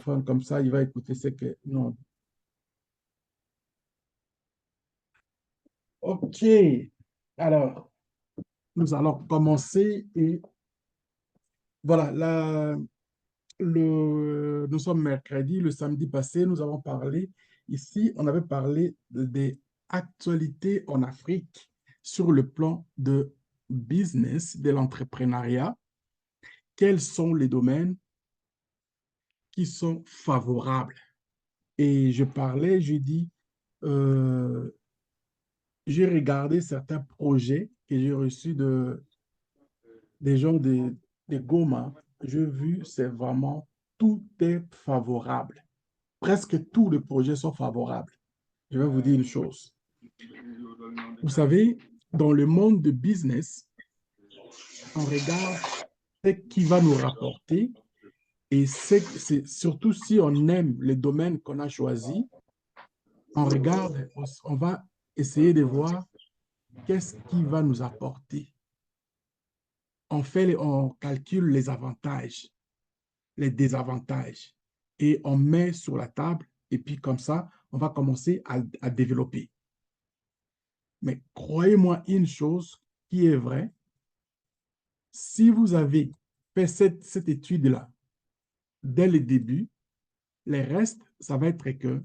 téléphone, comme ça, il va écouter ce que... Non. OK. Alors, nous allons commencer et voilà, nous sommes mercredi, le samedi passé, nous avons parlé, ici, on avait parlé des actualités en Afrique sur le plan de business, de l'entrepreneuriat. Quels sont les domaines qui sont favorables? Et je parlais, je dis, euh, j'ai regardé certains projets que j'ai reçus des gens de Goma. J'ai vu, c'est vraiment, tout est favorable. Presque tous les projets sont favorables. Je vais vous dire une chose. Vous savez, dans le monde de business, on regarde ce qui va nous rapporter et c'est surtout si on aime le domaine qu'on a choisi, on regarde, on va essayer de voir qu'est-ce qui va nous apporter. On calcule les avantages, les désavantages et on met sur la table et puis comme ça, on va commencer à développer. Mais croyez-moi une chose qui est vraie, si vous avez fait cette étude-là dès le début, le reste, ça va être que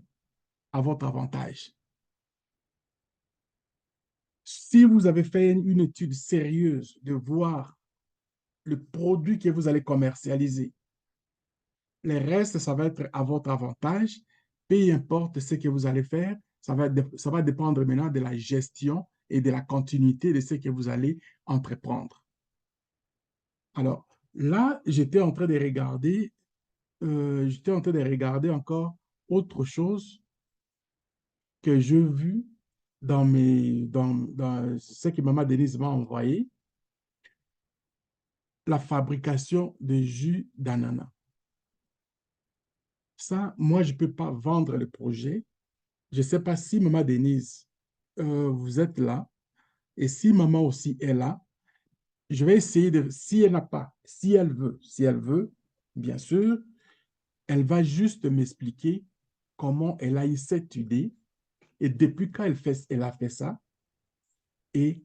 à votre avantage. Si vous avez fait une étude sérieuse de voir le produit que vous allez commercialiser, le reste, ça va être à votre avantage. Peu importe ce que vous allez faire, ça va dépendre maintenant de la gestion et de la continuité de ce que vous allez entreprendre. Alors, là, j'étais en train de regarder encore autre chose que j'ai vu dans ce que Maman Denise m'a envoyé, la fabrication de jus d'ananas. Ça, moi, je ne peux pas vendre le projet. Je ne sais pas si Maman Denise, vous êtes là, et si Maman aussi est là, je vais essayer de, si elle n'a pas, si elle veut, bien sûr, elle va juste m'expliquer comment elle a eu cette idée et depuis quand elle a fait ça et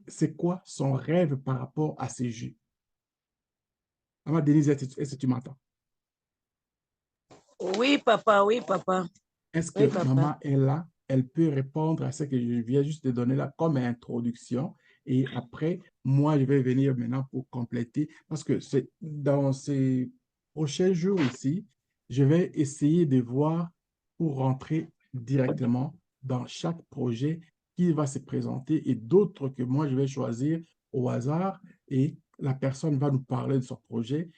c'est quoi son rêve par rapport à ces jeux. Maman Denise, est-ce que tu m'entends? Oui, papa, oui, papa. Est-ce Oui, que papa. maman est là? Elle peut répondre à ce que je viens juste de donner là comme introduction. Et après, moi, je vais venir maintenant pour compléter parce que c'est dans ces prochains jours ici, je vais essayer de voir pour rentrer directement dans chaque projet qui va se présenter et d'autres que moi, je vais choisir au hasard et la personne va nous parler de son projet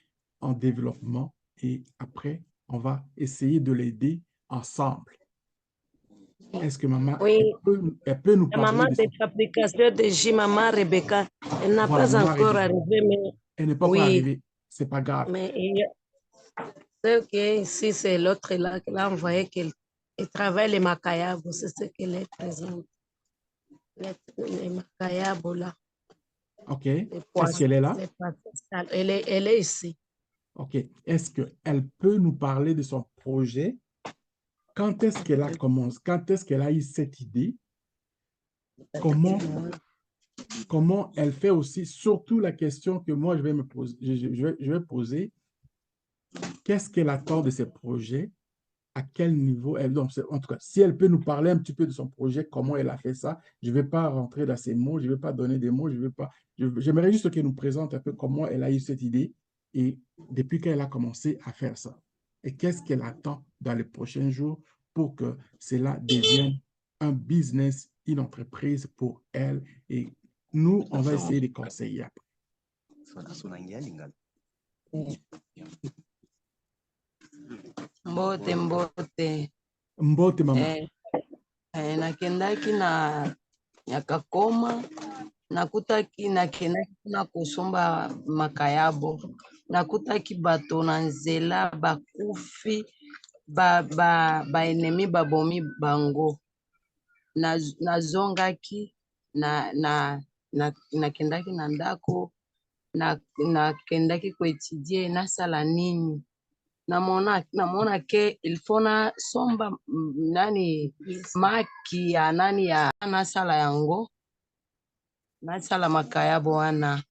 en développement et après, on va essayer de l'aider ensemble. Est-ce que maman, Oui, elle peut nous la parler maman de de son... fabrication de J, maman Rebecca, elle n'a Voilà, pas maman encore Rebecca. arrivé, mais Elle n'est pas encore oui, arrivée. C'est pas grave. mais c'est ok, ici c'est l'autre là qui l'a envoyé qu'elle travaille les macayabos, c'est ce qu'elle est présente. Les macayabos là, OK. les Est-ce poissons, qu'elle est là? les poissons sales. Elle est ici. OK. Est-ce qu'elle peut nous parler de son projet? Quand est-ce qu'elle a commencé? Quand est-ce qu'elle a eu cette idée? Comment, comment elle fait aussi? Surtout la question que moi, je vais me poser, je vais poser. Qu'est-ce qu'elle attend de ses projets? À quel niveau elle, donc, en tout cas, si elle peut nous parler un petit peu de son projet, comment elle a fait ça, je ne vais pas rentrer dans ces mots, je ne vais pas donner des mots, je vais pas, j'aimerais juste qu'elle nous présente un peu comment elle a eu cette idée et depuis qu'elle a commencé à faire ça. Et qu'est-ce qu'elle attend dans les prochains jours pour que cela devienne un business, une entreprise pour elle. Et nous, on va essayer de conseiller après. Mbote, mbote. Mbote, maman. Nakendaki na Nyakakoma, nakendaki na kosomba makayabo, nakutaki bato na nzela bakufi, ba ennemi babomi bango. Nazongaki, nakendaki na ndako, nakendaki koetudie nasala nini. namona ke il faut na somba nani maki ya nani ya nasala yango nasala makayabo wana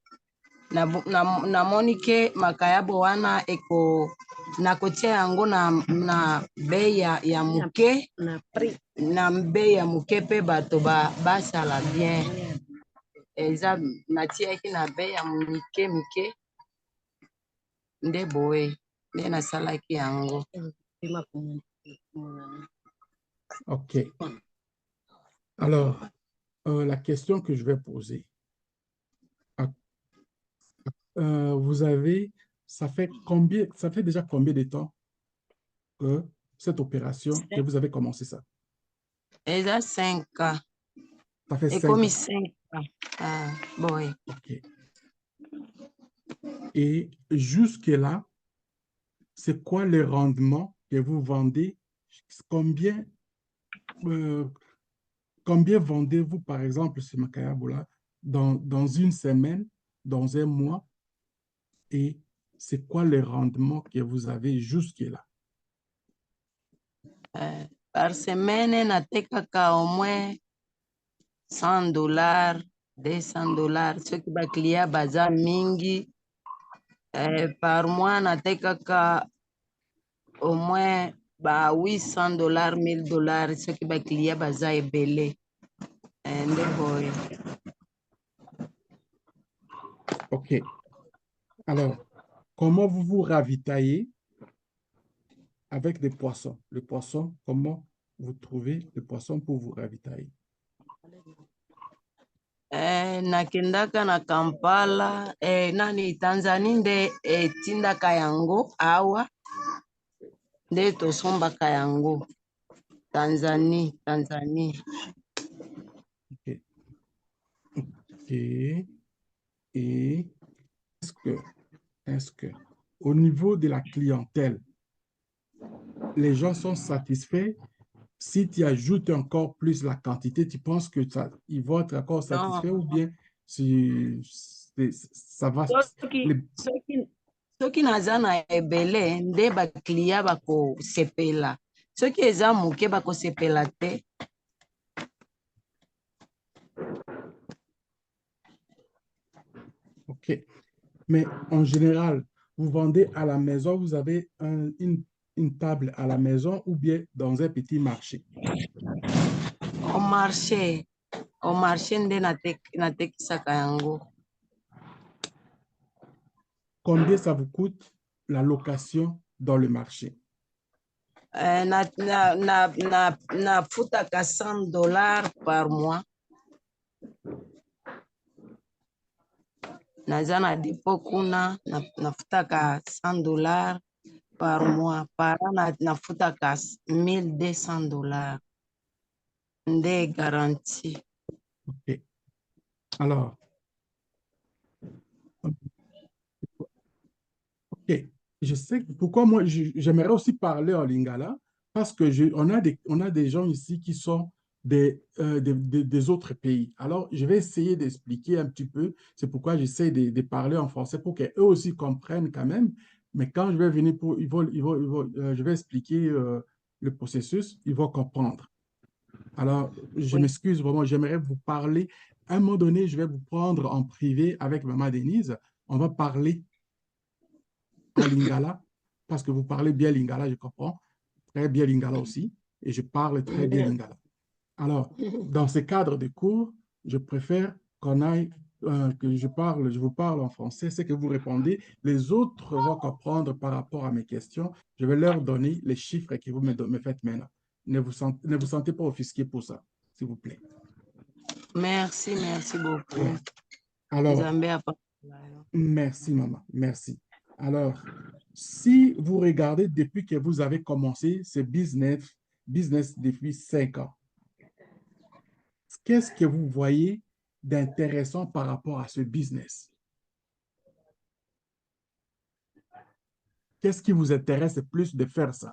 namoni ke makayabo wana eko nakotia yango na bei ya muke na bei ya muke pe bato basala bien eza natiaki na bei ya mike nde boye nde nasalaki yango. Ok. Alors, la question que je vais poser, vous avez, ça fait déjà combien de temps que cette opération, que vous avez commencé ça? Eza 5 ans. Ça fait 5 comme ans. 5 ans. Ah, boy. Ok. Et jusque-là, c'est quoi le rendement que vous vendez? Combien vendez-vous, par exemple, ce makayabo-là dans une semaine, dans un mois? Et c'est quoi le rendement que vous avez jusque-là? Par semaine, natekaka au moins $100, $200. Ceux qui baklia baza mingi. Par mois, natekaka au moins $800, $1000. Ceux qui baklia baza ebele. Nde boy. Ok. Alors, comment vous vous ravitaillez avec des poissons? Le poisson, comment vous trouvez le poisson pour vous ravitailler? Nakendaka na Kampala, nani Tanzanie nde tindaka yango awa nde tosombaka yango Tanzanie. Ok. Ok. Et est-ce que au niveau de la clientèle, les gens sont satisfaits? Si tu ajoutes encore plus la quantité, tu penses que ils vont être encore satisfaits ou bien ça va... soki naza na ebele nde baklia bakosepela, soki eza moke bakosepela te. Ok. Mais en général, vous vendez à la maison, vous avez une table à la maison ou bien dans un petit marché? Au marché nde natekisaka yango. Combien ça vous coûte la location dans le marché? Nafutaka $100 par mois. Naza na depo kuna nafutaka $100 par mois. Par an nafutaka $1200. Nde garanti. Ok. Alors, ok. Je sais pourquoi moi, j'aimerais aussi parler en lingala parce que on a des gens ici qui sont des autres pays. Alors, je vais essayer d'expliquer un petit peu. C'est pourquoi j'essaie de parler en français pour qu'eux aussi comprennent quand même. Mais quand je vais venir je vais expliquer le processus, ils vont comprendre. Alors, je Oui. m'excuse vraiment, j'aimerais vous parler. À un moment donné, je vais vous prendre en privé avec Maman Denise. On va parler en lingala, parce que vous parlez bien lingala, je comprends. Très bien lingala aussi. Et je parle très bien lingala. Alors, dans ce cadre de cours, je préfère qu'on aille, que je vous parle en français, c'est que vous répondez. Les autres vont comprendre par rapport à mes questions. Je vais leur donner les chiffres que vous me faites maintenant. Ne vous sentez pas offusqué pour ça, s'il vous plaît. Merci beaucoup. Ouais. Alors, merci, maman. Merci. Alors, si vous regardez depuis que vous avez commencé ce business depuis 5 ans, qu'est-ce que vous voyez d'intéressant par rapport à ce business? Qu'est-ce qui vous intéresse plus de faire ça?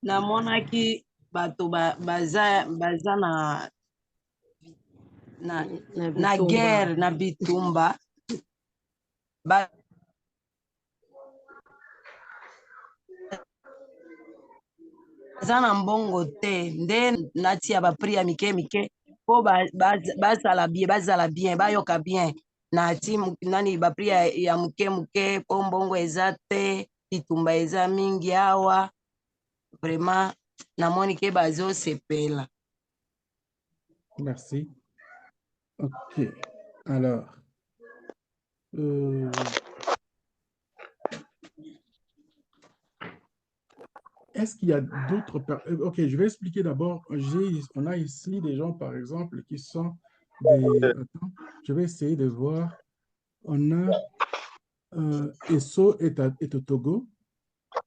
Namonaki bato baza na guerre na bitumba baza na mbongo te nde natia bapri ya mike mike mpo bazala bien bayoka bien nati nani bapri ya muke muke mpo mbongo eza te bitumba eza mingi awa vraiment namoni ke bazosepela. Merci. Ok. Alors, est-ce qu'il y a d'autres... Ok, je vais expliquer d'abord. On a ici des gens, par exemple, qui sont des... Attends, je vais essayer de voir. On a Esso est au Togo.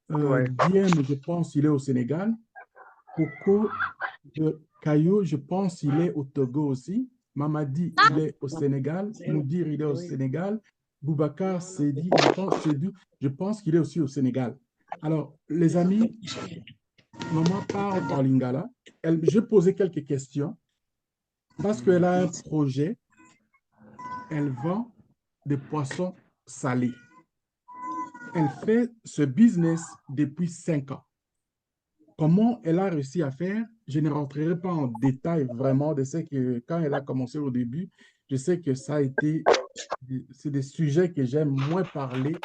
Diem, je pense, il est au Sénégal. Coco Caillou, je pense, il est au Togo aussi. Mamadi, il est au Sénégal. Moudir, il est au Sénégal. Boubacar Sedi, je pense qu'il est aussi au Sénégal. Alors, les amis, maman parle en lingala. Je posais quelques questions parce qu'elle a un projet. Elle vend des poissons salés. Elle fait ce business depuis 5 ans. Comment elle a réussi à faire, je ne rentrerai pas en détail vraiment de ce que quand elle a commencé au début, je sais que ça a été, c'est des sujets que j'aime moins parler,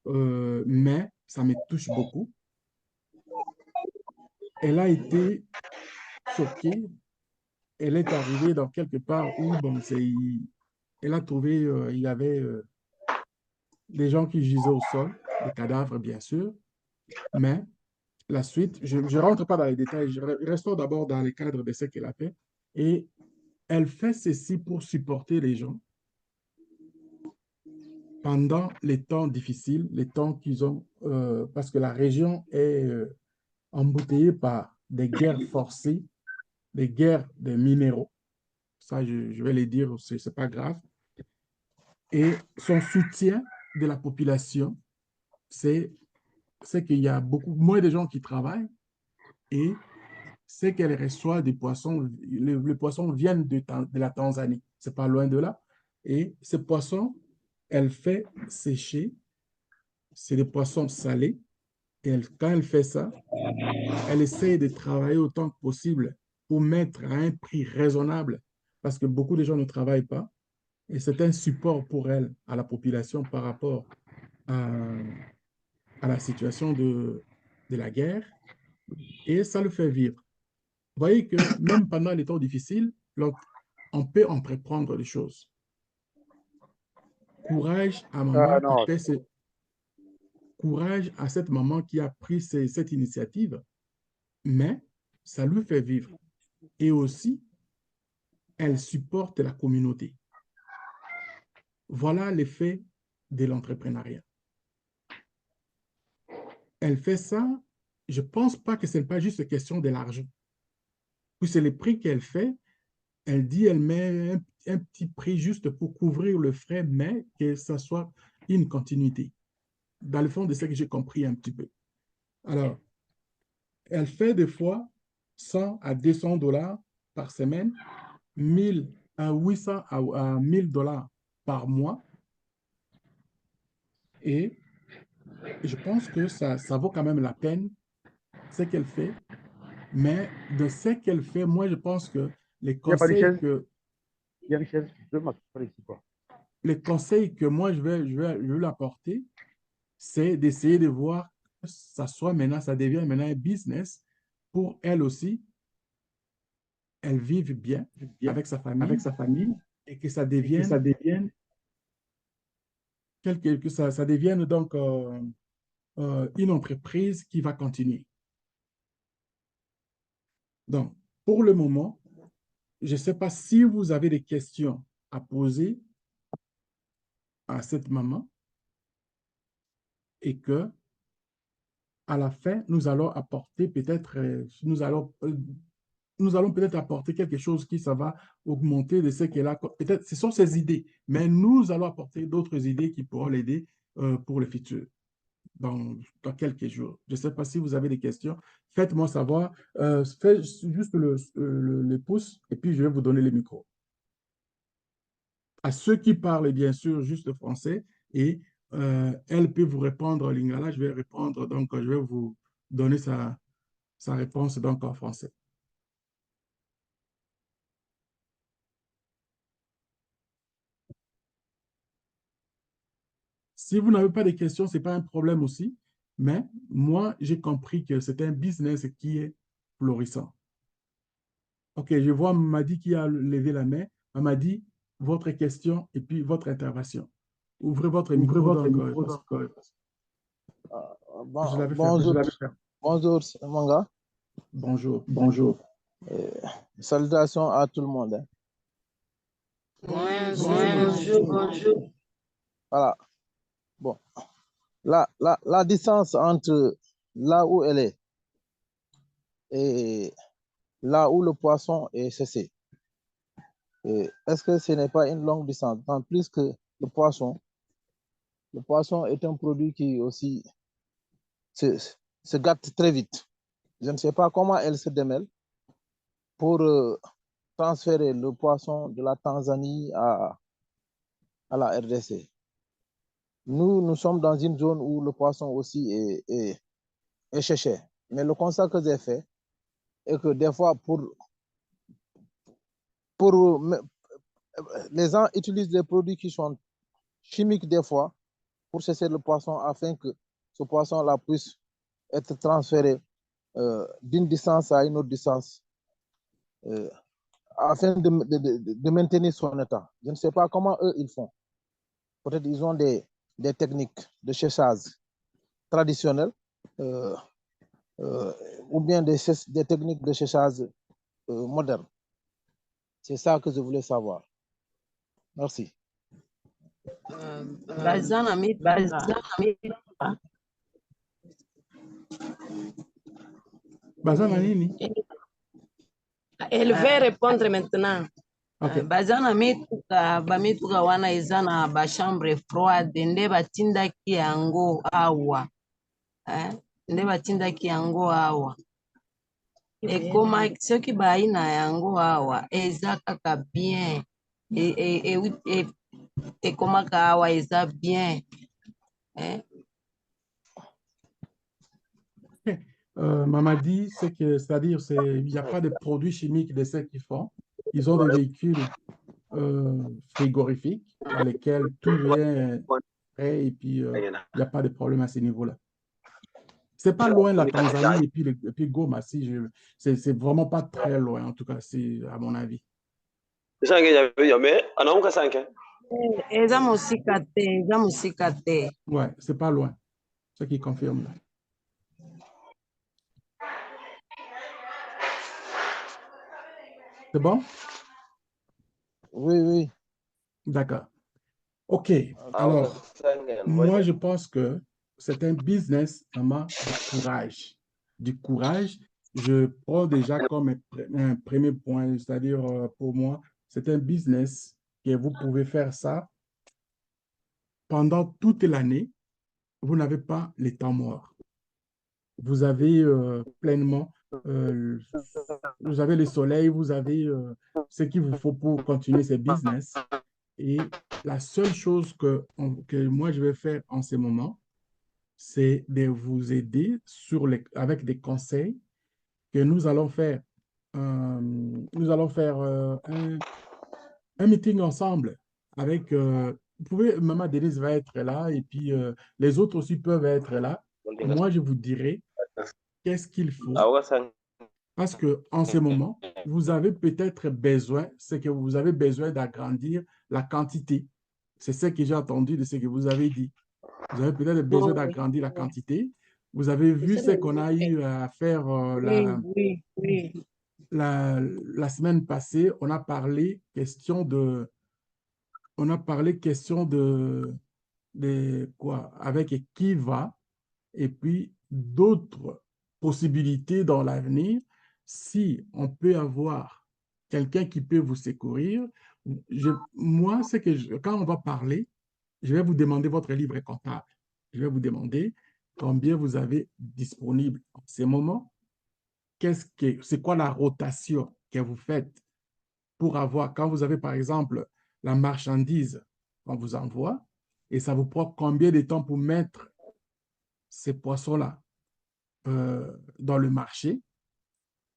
mais ça me touche beaucoup. Elle a été choquée. Elle est arrivée dans quelque part où, bon, elle a trouvé, il y avait des gens qui gisaient au sol, des cadavres, bien sûr, mais la suite, je ne rentre pas dans les détails, restons d'abord dans les cadres de ce qu'elle a fait. Et elle fait ceci pour supporter les gens pendant les temps difficiles, les temps qu'ils ont, parce que la région est embouteillée par des guerres forcées, des guerres de minéraux. Ça, je vais le dire, ce n'est pas grave. Et son soutien de la population, c'est qu'il y a beaucoup moins de gens qui travaillent et c'est qu'elle reçoit des poissons. Les poissons viennent de la Tanzanie, c'est pas loin de là. Et ces poissons, elle fait sécher, c'est des poissons salés. Et quand elle fait ça, elle essaie de travailler autant que possible pour mettre à un prix raisonnable parce que beaucoup de gens ne travaillent pas. Et c'est un support pour elle, à la population par rapport à la situation de la guerre. Et ça le fait vivre. Vous voyez que même pendant les temps difficiles, on peut entreprendre des choses. Courage à maman qui fait courage à cette maman qui a pris cette initiative, mais ça lui fait vivre. Et aussi, elle supporte la communauté. Voilà l'effet de l'entrepreneuriat. Elle fait ça, je ne pense pas que ce n'est pas juste question de l'argent. Puis c'est le prix qu'elle fait. Elle dit, elle met un petit prix juste pour couvrir le frais, mais que ça soit une continuité. Dans le fond de ce que j'ai compris un petit peu. Alors, elle fait des fois 100 à 200 dollars par semaine, 1000 à 800 à 1000 dollars par mois. Et je pense que ça vaut quand même la peine ce qu'elle fait. Mais de ce qu'elle fait, moi, je pense que les conseils que moi, je vais lui apporter, c'est d'essayer de voir que ça devient maintenant un business pour elle aussi. Elle vive bien avec sa famille et que ça devienne, ça devienne donc une entreprise qui va continuer. Donc, pour le moment, je ne sais pas si vous avez des questions à poser à cette maman et que à la fin, nous allons apporter peut-être, nous allons peut-être apporter quelque chose qui ça va augmenter de ce qu'elle a. Peut-être, ce sont ses idées, mais nous allons apporter d'autres idées qui pourront l'aider pour le futur, dans quelques jours. Je ne sais pas si vous avez des questions. Faites-moi savoir. Faites juste le pouce et puis je vais vous donner le micro. À ceux qui parlent, bien sûr, juste français et elle peut vous répondre en lingala, je vais répondre, donc je vais vous donner sa réponse donc en français. Si vous n'avez pas de questions, ce n'est pas un problème aussi, mais moi, j'ai compris que c'est un business qui est florissant. OK, je vois Mamadi qui a levé la main. Mamadi, votre question et puis votre intervention. Ouvrez votre micro, donc, parce que je l'avais fermé. Bonjour, bonjour, mon gars. Bonjour. Bonjour. Salutations à tout le monde. Hein. Bonjour, bonjour. Voilà. Bon. La distance entre là où elle est et là où le poisson est cessé, est-ce que ce n'est pas une longue distance? En plus que le poisson est un produit qui aussi se gâte très vite. Je ne sais pas comment elle se démêle pour transférer le poisson de la Tanzanie à la RDC. Nous sommes dans une zone où le poisson aussi est cher. Mais le constat que j'ai fait est que des fois, les gens utilisent des produits qui sont chimiques des fois pour cesser le poisson afin que ce poisson-là puisse être transféré d'une distance à une autre distance afin de maintenir son état. Je ne sais pas comment eux, ils font. Peut-être ils ont des techniques de séchage traditionnelles ou bien des techniques de séchage modernes. C'est ça que je voulais savoir. Merci. Bazana Nini? Elle veut répondre maintenant. Okay. Bazana bamituka wana eza na ba chambre froide nde batindaki yango awa. Nde batindaki yango awa. Ekoma soki bayi na yango awa eza kaka bien. Ekomaka awa eza bien. Mamadi, c'est-à-dire, il n'y a pas de produits chimiques de ceux qui font. Ils ont des véhicules frigorifiques dans lesquels tout vient prêt et puis il n'y a pas de problème à ce niveau-là. C'est pas loin la Tanzanie et puis Goma, c'est vraiment pas très loin, en tout cas, c'est à mon avis. Ouais, c'est pas loin. Ce qui confirme là. C'est bon? Oui, oui. D'accord. OK. Alors, moi, je pense que c'est un business vraiment de courage. Du courage, je prends déjà comme un premier point, c'est-à-dire pour moi, c'est un business que vous pouvez faire ça pendant toute l'année. Vous n'avez pas les temps morts. Vous avez pleinement, vous avez le soleil, vous avez ce qu'il vous faut pour continuer ce business. Et la seule chose que moi je vais faire en ce moment, c'est de vous aider avec des conseils que nous allons faire. Un meeting ensemble avec, vous pouvez, Maman Denise va être là et puis les autres aussi peuvent être là. Moi, je vous dirai qu'est-ce qu'il faut. Parce qu'en ce moment, vous avez peut-être besoin, c'est que vous avez besoin d'agrandir la quantité. C'est ce que j'ai entendu de ce que vous avez dit. Vous avez peut-être besoin d'agrandir la quantité. Vous avez vu ce qu'on a eu à faire la semaine passée. On a parlé question de quoi? Avec Kiva et puis d'autres possibilités dans l'avenir. Si on peut avoir quelqu'un qui peut vous secourir, moi, c'est que quand on va parler, je vais vous demander votre livre comptable. Je vais vous demander combien vous avez disponible en ce moment. C'est quoi la rotation que vous faites pour avoir, quand vous avez par exemple la marchandise qu'on vous envoie, Et ça vous prend combien de temps pour mettre ces poissons-là dans le marché?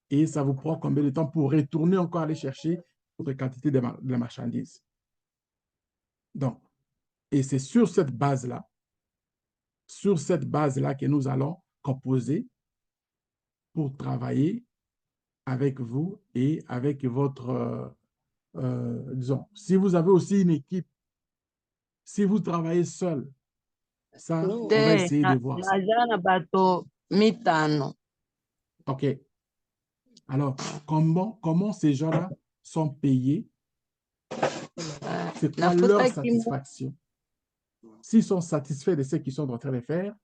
Et ça vous prend combien de temps pour retourner encore aller chercher votre quantité de la marchandise? Donc, et c'est sur cette base-là que nous allons composer pour travailler avec vous et avec votre, disons, si vous avez aussi une équipe, si vous travaillez seul, ça, on va essayer de voir ça. naza na bato mitano. OK. Alors, comment ces gens-là sont payés? C'est quoi leur satisfaction? S'ils sont satisfaits de ce qu'ils sont en train de faire,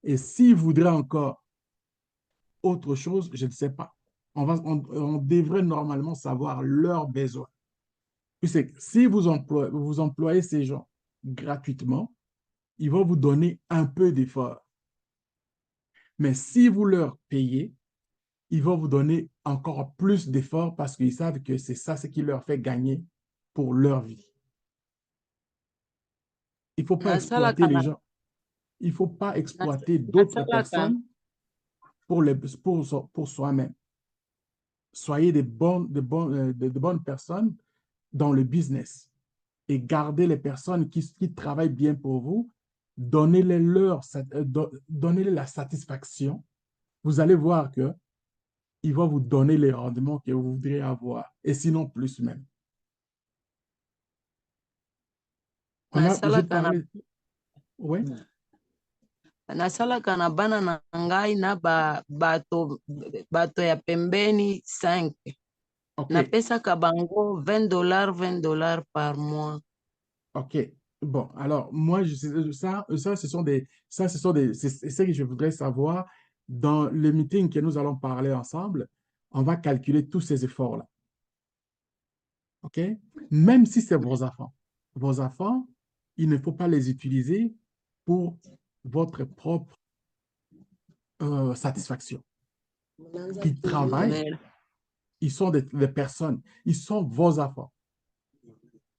et s'ils voudraient encore autre chose, je ne sais pas. On devrait normalement savoir leurs besoins. Puisque si vous employez ces gens gratuitement, ils vont vous donner un peu d'effort. Mais si vous leur payez, ils vont vous donner encore plus d'efforts parce qu'ils savent que c'est ça ce qui leur fait gagner pour leur vie. Il ne faut pas exploiter les gens. Il ne faut pas exploiter d'autres personnes pour soi-même. Soyez de bonnes personnes dans le business et gardez les personnes qui travaillent bien pour vous. Donnez-les la satisfaction. Vous allez voir que ils vont vous donner les rendements que vous voudriez avoir, et sinon plus même. J'ai parlé. Oui. Nasalaka na bana na ngai na bato ya pembeni 5. Okay. Napesaka bango $20 par mois. OK. Bon, alors, moi, c'est ce que je voudrais savoir. Dans le meeting que nous allons parler ensemble, on va calculer tous ces efforts-là. OK? Même si c'est vos enfants, il ne faut pas les utiliser pour votre propre satisfaction. Ils travaillent, ils sont des personnes, ils sont vos enfants,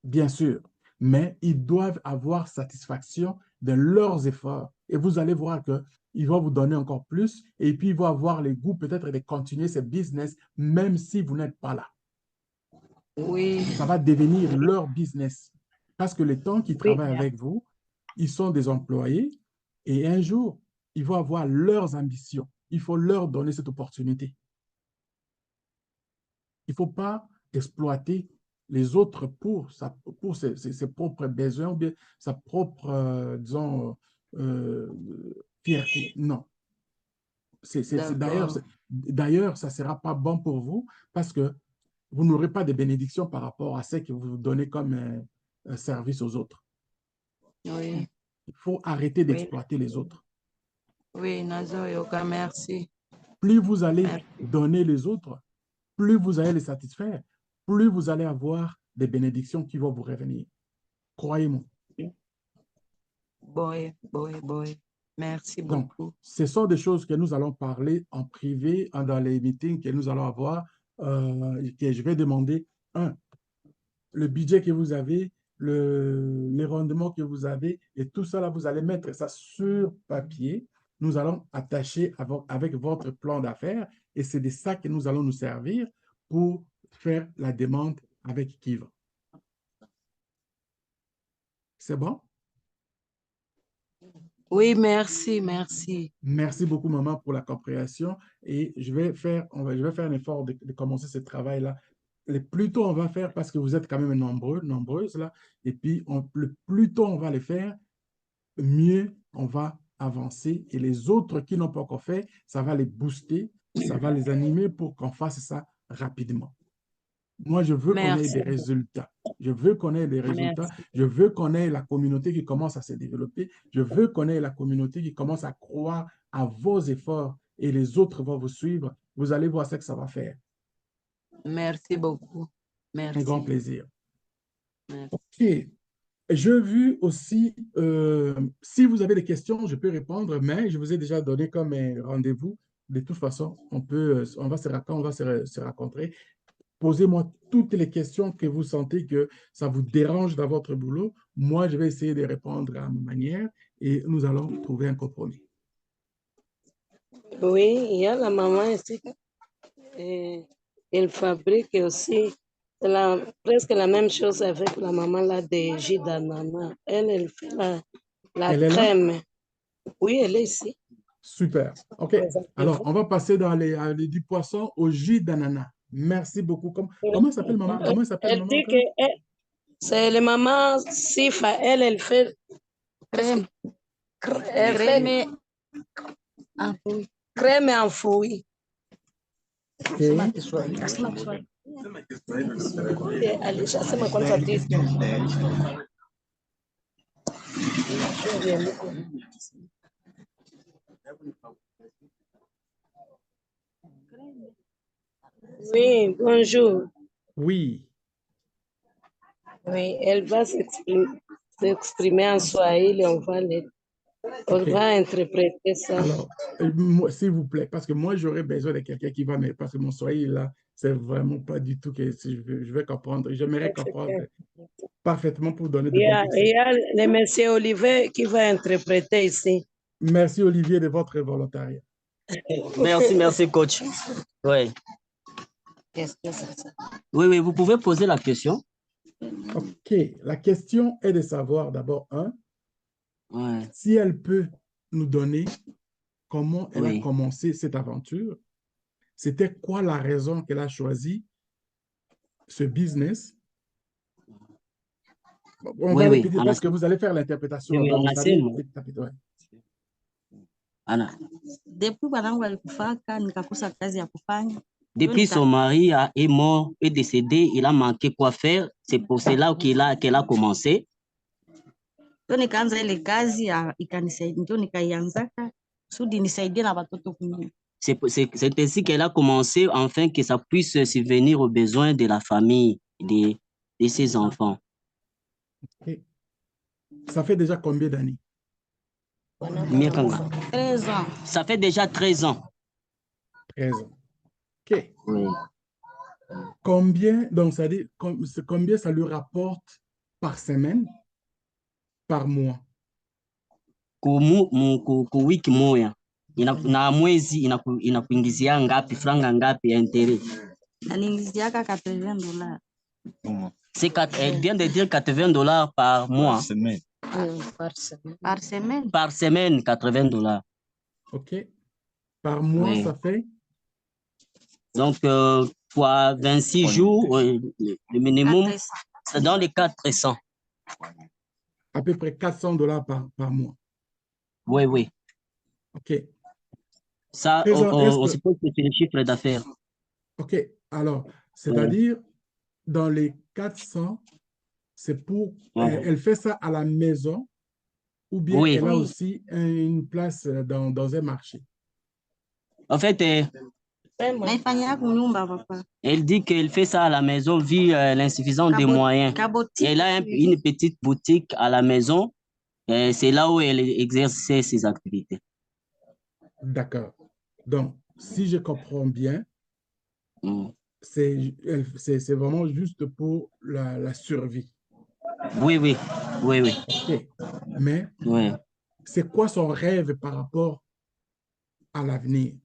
bien sûr, mais ils doivent avoir satisfaction de leurs efforts. Et vous allez voir qu'ils vont vous donner encore plus et puis ils vont avoir le goût peut-être de continuer ce business même si vous n'êtes pas là. Oui. Ça va devenir leur business. Parce que le temps qu'ils travaillent avec vous, ils sont des employés et un jour, ils vont avoir leurs ambitions. Il faut leur donner cette opportunité. Il ne faut pas exploiter les autres pour ses propres besoins ou bien sa propre, disons, fierté. Non. D'ailleurs, ça ne sera pas bon pour vous parce que vous n'aurez pas de bénédiction par rapport à ce que vous donnez comme service aux autres. Oui. Il faut arrêter d'exploiter les autres. Oui, Nazoyoka, merci. Plus vous allez donner les autres, plus vous allez les satisfaire, plus vous allez avoir des bénédictions qui vont vous revenir. Croyez-moi. Boy. Merci Donc, beaucoup. ce sont des choses que nous allons parler en privé dans les meetings que nous allons avoir, que je vais demander. Le budget que vous avez, les rendements que vous avez, et tout ça, là, vous allez mettre ça sur papier. Nous allons attacher avec votre plan d'affaires et c'est de ça que nous allons nous servir pour faire la demande avec Kiva. C'est bon? Oui, merci. Merci beaucoup, maman, pour la compréhension et je vais faire un effort de commencer ce travail-là. Le plus tôt on va faire, parce que vous êtes quand même nombreuses là, et puis le plus tôt on va le faire, mieux on va avancer et les autres qui n'ont pas encore fait, ça va les booster, ça va les animer pour qu'on fasse ça rapidement. Moi, je veux qu'on ait des résultats. Je veux qu'on ait des résultats. Merci. Je veux qu'on ait la communauté qui commence à se développer. Je veux qu'on ait la communauté qui commence à croire à vos efforts et les autres vont vous suivre. Vous allez voir ce que ça va faire. Merci beaucoup. Merci. Un grand plaisir. Merci. OK. Je veux aussi, si vous avez des questions, je peux répondre, mais je vous ai déjà donné comme un rendez-vous. De toute façon, on va se rencontrer. posez-moi toutes les questions que vous sentez que ça vous dérange dans votre boulot. Moi, je vais essayer de répondre à ma manière et nous allons trouver un compromis. Oui, il y a la maman ici. Elle fabrique aussi presque la même chose avec la maman là de jus d'ananas. Elle fait la Elle est là? crème. Oui, elle est ici. Super. OK. Alors, on va passer dans du poisson au jus d'ananas. Merci beaucoup. Comment s'appelle maman? Comment s'appelle Elle maman dit encore? que c'est la maman Sifa. Elle fait crème. Elle fait crème en fruits. OK. Alisha sema kwanza vitu. Oui, bonjour. Oui. Oui, elle va s'exprimer en Swahili, on va interpréter ça. Alors, s'il vous plaît, parce que moi, j'aurais besoin de quelqu'un qui va m'aider, parce que mon Swahili, là, c'est vraiment pas du tout que je vais comprendre. J'aimerais comprendre parfaitement pour donner de bons conseils. Il y a le monsieur Olivier qui va interpréter ici. Merci, Olivier, de votre volontariat. Merci, coach. Oui. Oui, vous pouvez poser la question. OK. La question est de savoir d'abord, si elle peut nous donner comment elle a commencé cette aventure. C'était quoi la raison qu'elle a choisi ce business? On va répéter parce que vous allez faire l'interprétation. Oui, Donc, vous allez Anna. Depuis Depuis son mari est mort et décédé, il a manqué quoi faire. C'est pour cela qu'elle a commencé. ndio nikaanza ile kazi ikanisaidia, ndio nikaianzaka kusudi nisaidie na watoto kunyuma. C'est ainsi qu'elle a commencé, afin que ça puisse subvenir aux besoins de la famille, de ses enfants. Okay. Ça fait déjà combien d'années? 13 ans. Ça fait déjà 13 ans. 13 ans. OK. Oui. Combien, donc ça dit, combien ça lui rapporte par semaine, par mois? Ku wiki moya na mwezi inakuingizia ngapi, franga ngapi ya intérêt? Naniingiziaka $80. Elle vient de dire $80 par mois. Par semaine. Par semaine, $80. OK. Par mois, Oui. ça fait? Donc, fois 26 jours, le minimum, c'est dans les 400. À peu près $400 par mois. Oui. OK. Ça, on suppose que c'est le chiffre d'affaires. OK. Alors, c'est-à-dire, dans les 400, c'est pour... elle fait ça à la maison ou bien elle a aussi une place dans un marché? En fait, elle dit qu'elle fait ça à la maison vu l'insuffisance des moyens. Elle a une petite boutique à la maison. C'est là où elle exerce ses activités. D'accord. Donc, si je comprends bien, c'est vraiment juste pour la survie. Oui. OK. Mais c'est quoi son rêve par rapport à l'avenir?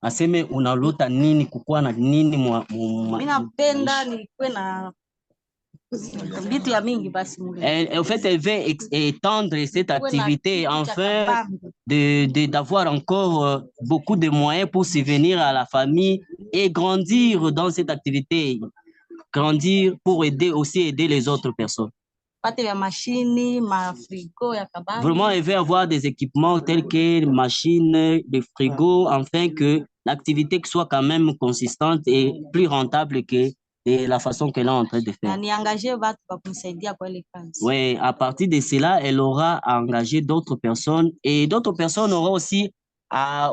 Aseme unalota nini kukuwa na nini Mimi napenda nikuwe na vitu ya mingi basi. En fait, elle veut étendre cette activité afin d'avoir encore beaucoup de moyens pour subvenir à la famille et grandir dans cette activité. Grandir pour aider les autres personnes. Vraiment, elle veut avoir des équipements tels que machines, des frigos, afin que l'activité soit quand même consistante et plus rentable que la façon qu'elle est en train de faire. Oui, à partir de cela, elle aura engagé d'autres personnes et d'autres personnes auront aussi à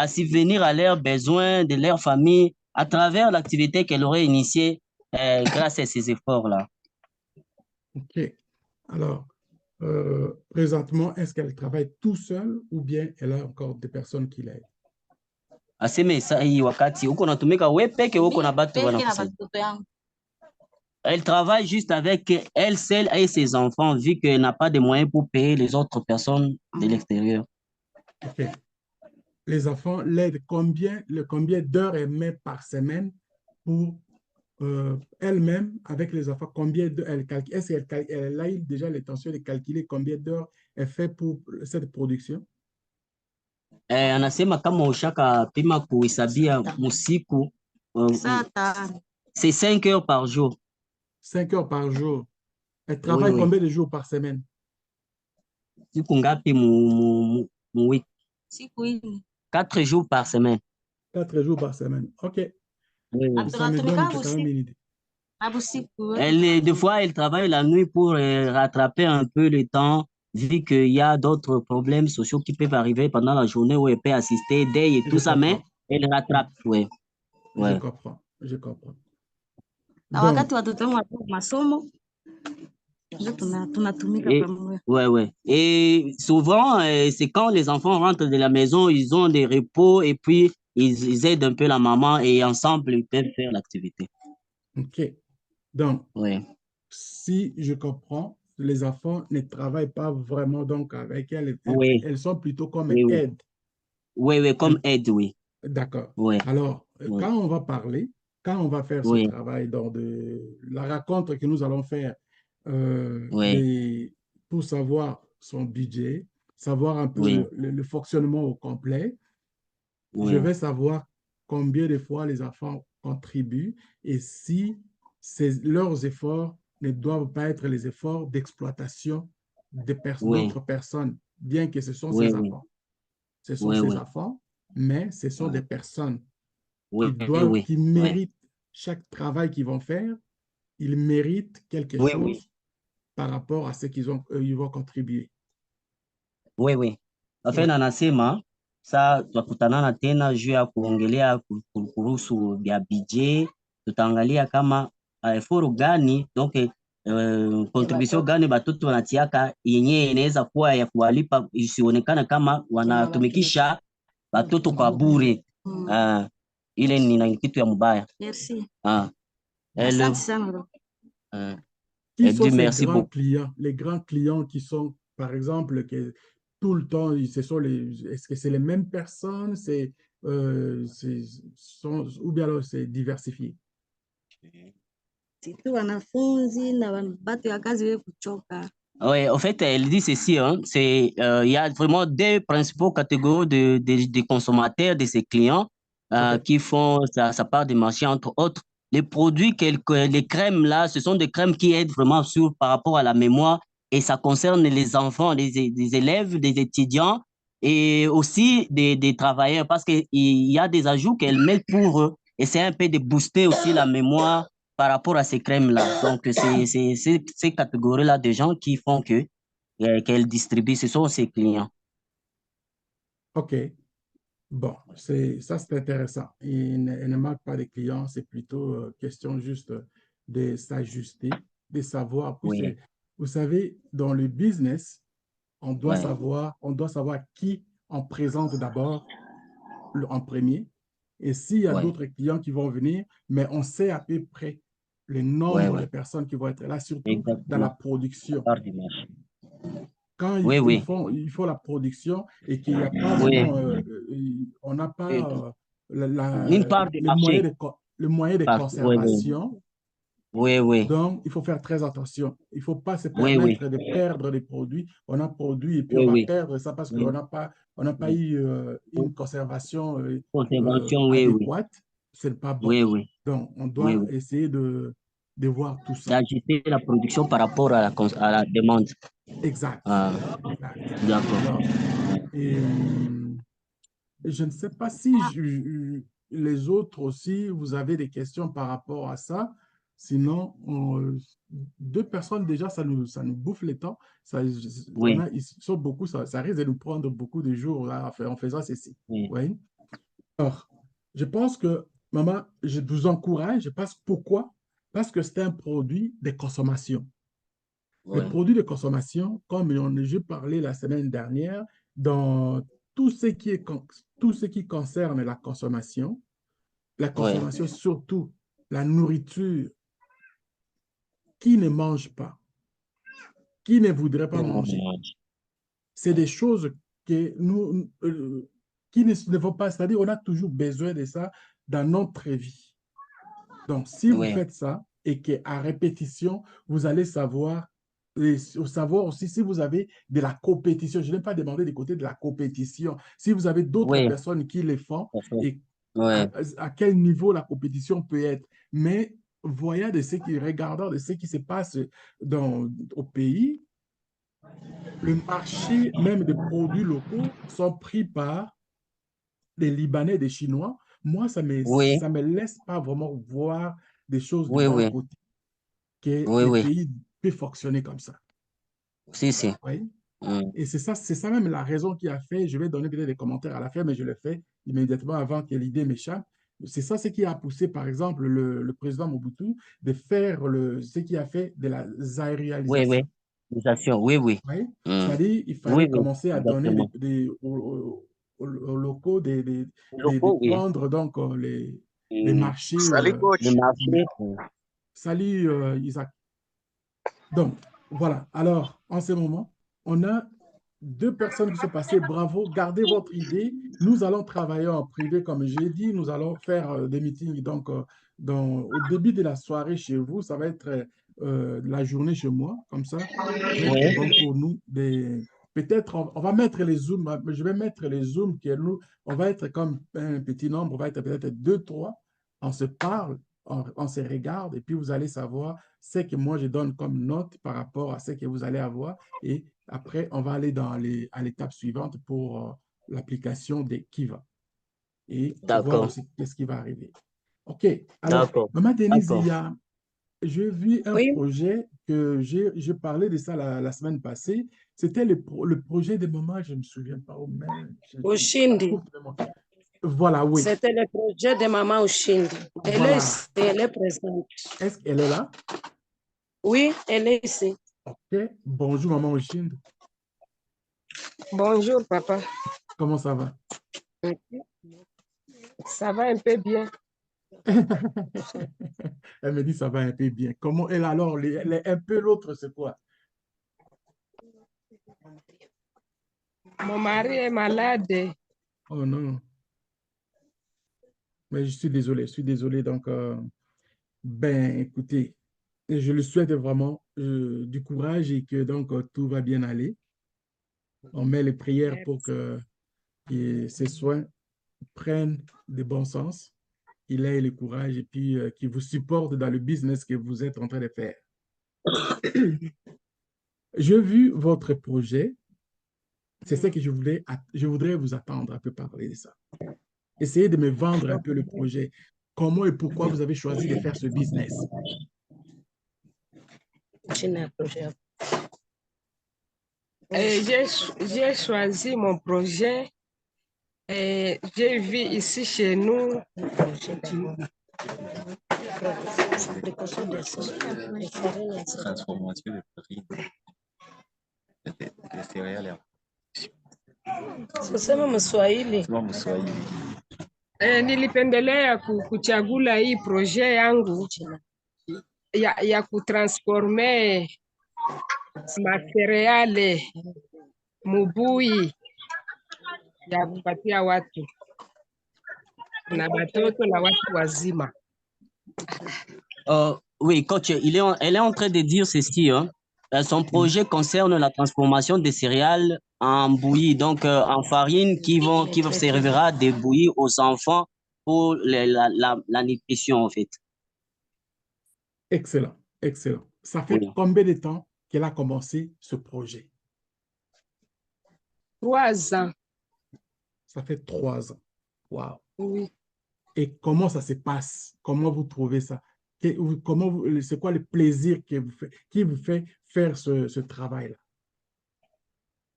subvenir à leurs besoins de leur famille à travers l'activité qu'elle aurait initiée grâce à ces efforts-là. OK. Alors, présentement, est-ce qu'elle travaille tout seule ou bien elle a encore des personnes qui l'aident? aseme sai wakati uko natumika we peke uko na batu Peke na wanakusaidia. batoto yangu. Elle travaille juste avec elle seule et ses enfants, vu qu'elle n'a pas de moyens pour payer les autres personnes de l'extérieur. OK. Les enfants l'aident combien d'heures elle met par semaine pour elle-même, avec les enfants, combien d'heures elle calcule? Est-ce qu'elle a eu déjà l'intention de calculer combien d'heures elle fait pour cette production? Anasema kama ushaka pima kuhesabia musiku, Saa tano. c'est 5 heures par jour. 5 heures par jour. Elle Oui, travaille oui. combien de jours par semaine? Siku ngapi mu week? Siku hii. 4 jours par semaine. 4 jours par semaine. OK. Oui, oui. Ça me donne quand même une idée. Na busiku. Des fois, elle travaille la nuit pour rattraper un peu le temps, vu qu'il y a d'autres problèmes sociaux qui peuvent arriver pendant la journée où elle peut assister, day et tout ça, mais elle rattrape. Ouais. Je comprends. Je comprends. Na wakati watoto wangu wako masomo, ndio tunatumika pamoja. Ouais. Et souvent, c'est quand les enfants rentrent de la maison, ils ont des repos et puis ils aident un peu la maman et ensemble, ils peuvent faire l'activité. OK. Donc, Ouais. si je comprends, les enfants ne travaillent pas vraiment donc avec elle. Oui. Elles sont plutôt comme Oui, oui. aide. Oui, comme aide, oui. D'accord. Oui. Alors, Oui. quand on va parler, quand on va faire ce Oui. travail dans la rencontre que nous allons faire Oui. pour savoir son budget, savoir un peu Oui. le fonctionnement au complet, je Oui. vais savoir combien de fois les enfants contribuent et si leurs efforts ne doivent pas être les efforts d'exploitation Oui. d'autres personnes, bien que ce sont Oui, ses oui. enfants. Ce sont Oui, ses oui. enfants, mais ce sont des personnes Oui, qui oui. qui méritent chaque travail qu'ils vont faire, ils méritent quelque Oui, chose oui. par rapport à ce ils vont contribuer. Oui, oui. Ouais. Nasema saa tutakutanana tena juu ya kuongelea kuhusu vya budget, tutaangalia kama effort gani donc contribution gani batoto wanatiaka yenyewe inaweza kuwa ya kuwalipa, isionekana kama wanatumikisha batoto kwa bure. Ile ni kitu ya mbaya. Merci. Elle, Asante sana. Qui sont dit ces merci grands beaucoup. clients? Les grands clients qui sont, par exemple, que tout le temps, est-ce que c'est les mêmes personnes? Ou bien alors c'est diversifié? Sisi wanafunzi na batu ya kazi wewe kuchoka. Oui, en fait, elle dit ceci, hein, il y a vraiment deux principaux catégories de consommateurs, de ses clients, Okay. qui font sa part de marché, entre autres. Les produits, les crèmes là, ce sont des crèmes qui aident vraiment par rapport à la mémoire et ça concerne les enfants, des élèves, des étudiants et aussi des travailleurs parce qu'il y a des ajouts qu'elle met pour essayer un peu de booster aussi la mémoire par rapport à ces crèmes-là. Donc, c'est ces catégories-là de gens qui font qu'elle distribue, ce sont ses clients. OK. Bon, ça c'est intéressant. Il ne manque pas de clients, c'est plutôt question juste de s'ajuster, de savoir. Oui. Vous savez, dans le business, on doit Ouais. savoir qui on présente d'abord en premier. Et s'il y a Ouais. d'autres clients qui vont venir, mais on sait à peu près le nombre de personnes qui vont être là, surtout dans la Exactement. production. Part du marché. Quand Oui. ils font la production et qu'il n'y a pas Oui. vraiment, on n'a pas Une part du marché. le moyen de conservation. Oui. Donc, il faut faire très attention. Il ne faut pas se Oui. permettre de perdre des produits. On a produit et puis on va perdre ça parce qu'on n'a pas eu une conservation Conservation, oui. adéquate. Ce n'est pas bon. Oui. Donc, on doit essayer de voir tout ça. D'ajuster la production par rapport à la demande. Exact. D'accord. Et je ne sais pas si les autres aussi, vous avez des questions par rapport à ça. Sinon, deux personnes déjà, ça nous bouffe le temps. Ils sont beaucoup, ça risque de nous prendre beaucoup de jours là, en faisant ceci. Oui. Alors, je pense que, maman, je vous encourage. Pourquoi? Parce que c'est un produit de consommation. Les produits de consommation, comme j'ai parlé la semaine dernière, dans tout ce qui est tout ce qui concerne la consommation surtout la nourriture, qui ne mange pas, qui ne voudrait pas manger. C'est des choses que nous, qui ne vont pas, c'est-à-dire on a toujours besoin de ça dans notre vie. Donc, si vous faites ça et qu'à répétition, vous allez savoir aussi si vous avez de la compétition. Je n'ai pas demandé du côté de la compétition. Si vous avez d'autres personnes qui le font et à quel niveau la compétition peut être. Mais voyant regardant de ce qui se passe au pays, le marché même des produits locaux sont pris par les Libanais et des Chinois. Moi, ça me laisse pas vraiment voir des choses du bon côté, que le pays peut fonctionner comme ça. Si, si. Oui. Et c'est ça même la raison qui a fait, je vais donner peut-être des commentaires à la fin, mais je le fais immédiatement avant que l'idée m'échappe. C'est ça ce qui a poussé, par exemple, le président Mobutu de faire ce qui a fait de la zaïrialisation. Oui. C'est-à-dire il fallait commencer à donner aux locaux de prendre donc les marchés. Salut, coach. Salut, Isaac. Donc, voilà. Alors, en ce moment, on a 2 personnes qui sont passées. Bravo, gardez votre idée. Nous allons travailler en privé, comme j'ai dit. Nous allons faire des meetings. Donc, au début de la soirée chez vous, ça va être la journée chez moi. Comme ça, c'est bon pour nous. Peut-être, on va mettre les Zooms. Je vais mettre les Zooms. On va être comme un petit nombre. On va être peut-être 2, 3. On se parle. On se regarde et puis vous allez savoir ce que moi je donne comme note par rapport à ce que vous allez avoir. Et après, on va aller à l'étape suivante pour l'application des Kiva. Et voir aussi qu'est-ce qui va arriver. OK. Alors, Maman Denise, j'ai vu un projet que j'ai parlé de ça la semaine passée. C'était le projet de maman, je ne me souviens pas. Ushindi. Voilà, oui. C'était le projet de maman Ushindi. Voilà. Elle est présente. Est-ce qu'elle est là? Oui, elle est ici. OK. Bonjour, maman Ushindi. Bonjour, papa. Comment ça va? Ça va un peu bien. Elle me dit ça va un peu bien. Comment elle alors? Un peu l'autre, c'est quoi? Mon mari est malade. Oh non. Mais je suis désolé. Donc, écoutez, je le souhaite vraiment du courage et que donc tout va bien aller. On met les prières pour que ces soins prennent de bon sens, qu'il ait le courage et puis qu'il vous supporte dans le business que vous êtes en train de faire. J'ai vu votre projet. C'est ce que je voudrais vous attendre un peu parler de ça. Essayez de me vendre un peu le projet. Comment et pourquoi vous avez choisi de faire ce business? J'ai choisi mon projet et j'ai vu ici chez nous transformation des prix des céréales. Sema Mswahili. Nilipendelea kuchagula hii projet yangu ya kutransforme materiale mubui ya kupatia watu na watoto na watu wazima. Oui, coach, elle est en train de dire ceci. Son projet concerne la transformation des céréales en bouillie, donc en farine qui servira de bouillie aux enfants pour la nutrition, en fait. Excellent. Ça fait combien de temps qu'elle a commencé ce projet? 3 ans. Ça fait 3 ans. Wow. Oui. Et comment ça se passe? Comment vous trouvez ça? C'est quoi le plaisir qui vous fait faire ce travail-là?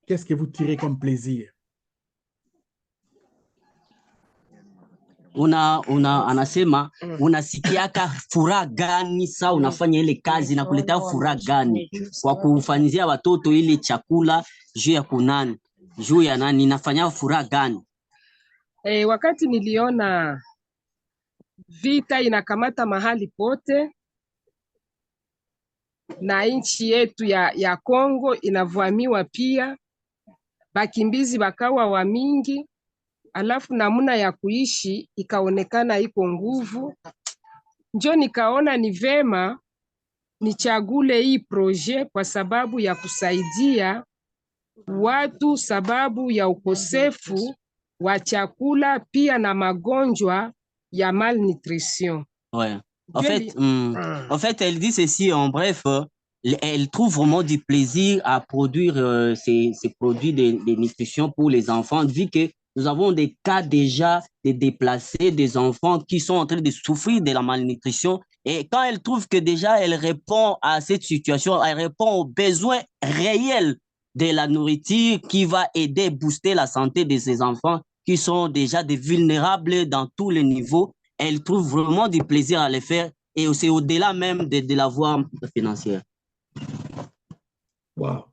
Qu'est-ce que vous tirez comme plaisir? Anasema unasikiaka furaha gani saa unafanya ile kazi na kuleta furaha gani kwa kufanyizia watoto ile chakula juu ya nani inafanya furaha gani? Wakati niliona vita inakamata mahali pote na nchi yetu ya Kongo inavamiwa pia, bakimbizi bakawa wa mingi, alafu namuna ya kuishi ikaonekana iko nguvu, njo nikaona ni vema nichagule hii projet kwa sababu ya kusaidia watu, sababu ya ukosefu wa chakula pia na magonjwa ya malnutrition. Ouais. En fait, elle dit ceci en bref, elle trouve vraiment du plaisir à produire ces produits de nutrition pour les enfants, vu que nous avons des cas déjà de déplacés, des enfants qui sont en train de souffrir de la malnutrition. Et quand elle trouve que déjà elle répond à cette situation, elle répond aux besoins réels de la nourriture qui va aider, booster la santé de ces enfants qui sont déjà des vulnérables dans tous les niveaux. Elle trouve vraiment du plaisir à le faire et c'est au-delà même de la voie financière. Wow.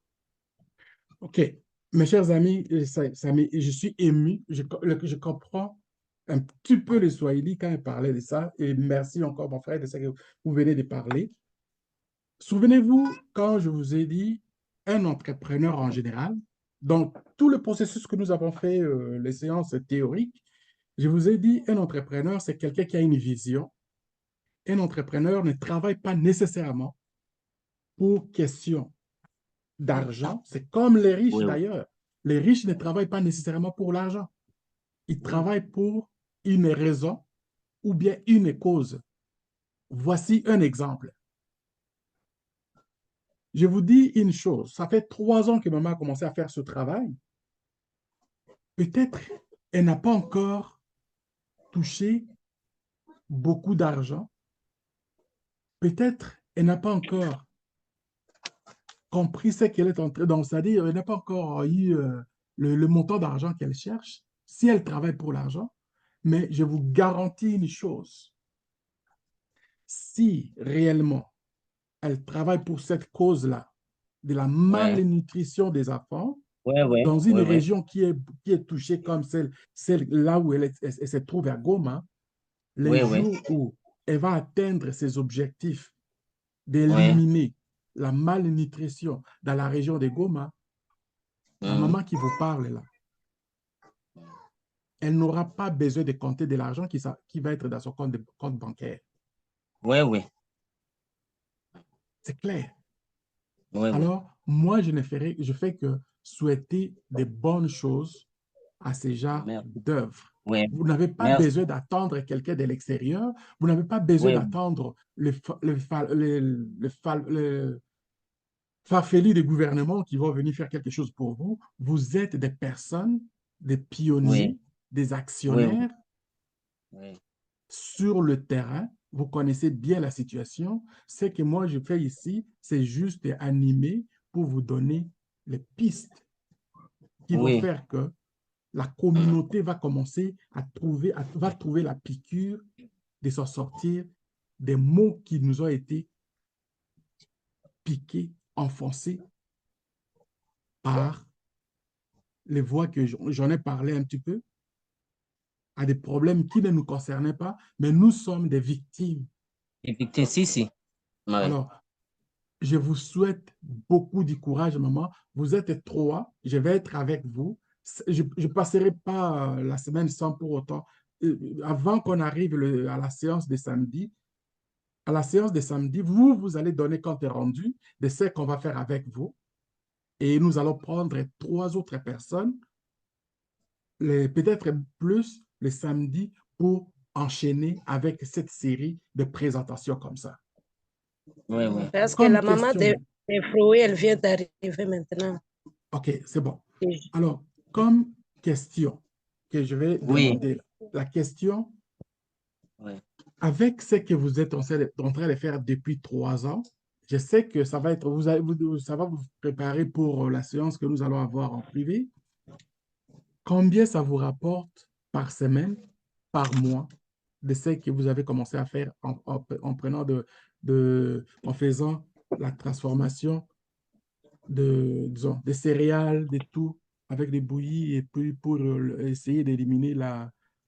OK. Mes chers amis, je suis ému. Je comprends un petit peu le Swahili quand elle parlait de ça. Et merci encore, mon frère, de ce que vous venez de parler. Souvenez-vous, quand je vous ai dit un entrepreneur en général, dans tout le processus que nous avons fait, les séances théoriques, je vous ai dit, un entrepreneur, c'est quelqu'un qui a une vision. Un entrepreneur ne travaille pas nécessairement pour question d'argent. C'est comme les riches d'ailleurs. Les riches ne travaillent pas nécessairement pour l'argent. Ils travaillent pour une raison ou bien une cause. Voici un exemple. Je vous dis une chose, ça fait 3 ans que maman a commencé à faire ce travail. Peut-être elle n'a pas encore touché beaucoup d'argent. Peut-être elle n'a pas encore compris ce qu'elle est en train de... C'est-à-dire elle n'a pas encore eu le montant d'argent qu'elle cherche, si elle travaille pour l'argent. Mais je vous garantis une chose. Si réellement elle travaille pour cette cause-là, de la malnutrition des enfants, dans une région qui est touchée comme celle là où elle se trouve à Goma, les jours où elle va atteindre ses objectifs d'éliminer la malnutrition dans la région de Goma, la maman qui vous parle là, elle n'aura pas besoin de compter de l'argent qui va être dans son compte bancaire. C'est clair. Alors, moi, je fais que souhaiter des bonnes choses à ces genres d'œuvres. Vous n'avez pas besoin d'attendre quelqu'un de l'extérieur. Vous n'avez pas besoin d'attendre le farfelu des gouvernements qui vont venir faire quelque chose pour vous. Vous êtes des personnes, des pionniers, des actionnaires sur le terrain. Vous connaissez bien la situation. Ce que moi je fais ici, c'est juste animer pour vous donner les pistes qui vont faire que la communauté va commencer à trouver la piqûre de s'en sortir des mots qui nous ont été piqués, enfoncés par les voix que j'en ai parlé un petit peu, à des problèmes qui ne nous concernaient pas, mais nous sommes des victimes. Des victimes, si. Alors, je vous souhaite beaucoup de courage, maman. Vous êtes 3, je vais être avec vous. Je ne passerai pas la semaine sans pour autant. Avant qu'on arrive à la séance de samedi, vous allez donner compte rendu de ce qu'on va faire avec vous. Et nous allons prendre 3 autres personnes, peut-être plus le samedi, pour enchaîner avec cette série de présentations comme ça. Parce que la maman des fruits, elle vient d'arriver maintenant. OK, c'est bon. Alors, comme question que je vais demander, la question, avec ce que vous êtes en train de faire depuis 3 ans, je sais que ça va être, ça va vous préparer pour la séance que nous allons avoir en privé. Combien ça vous rapporte par semaine, par mois, de ce que vous avez commencé à faire en faisant la transformation des céréales, de tout, avec des bouillies, et puis pour essayer d'éliminer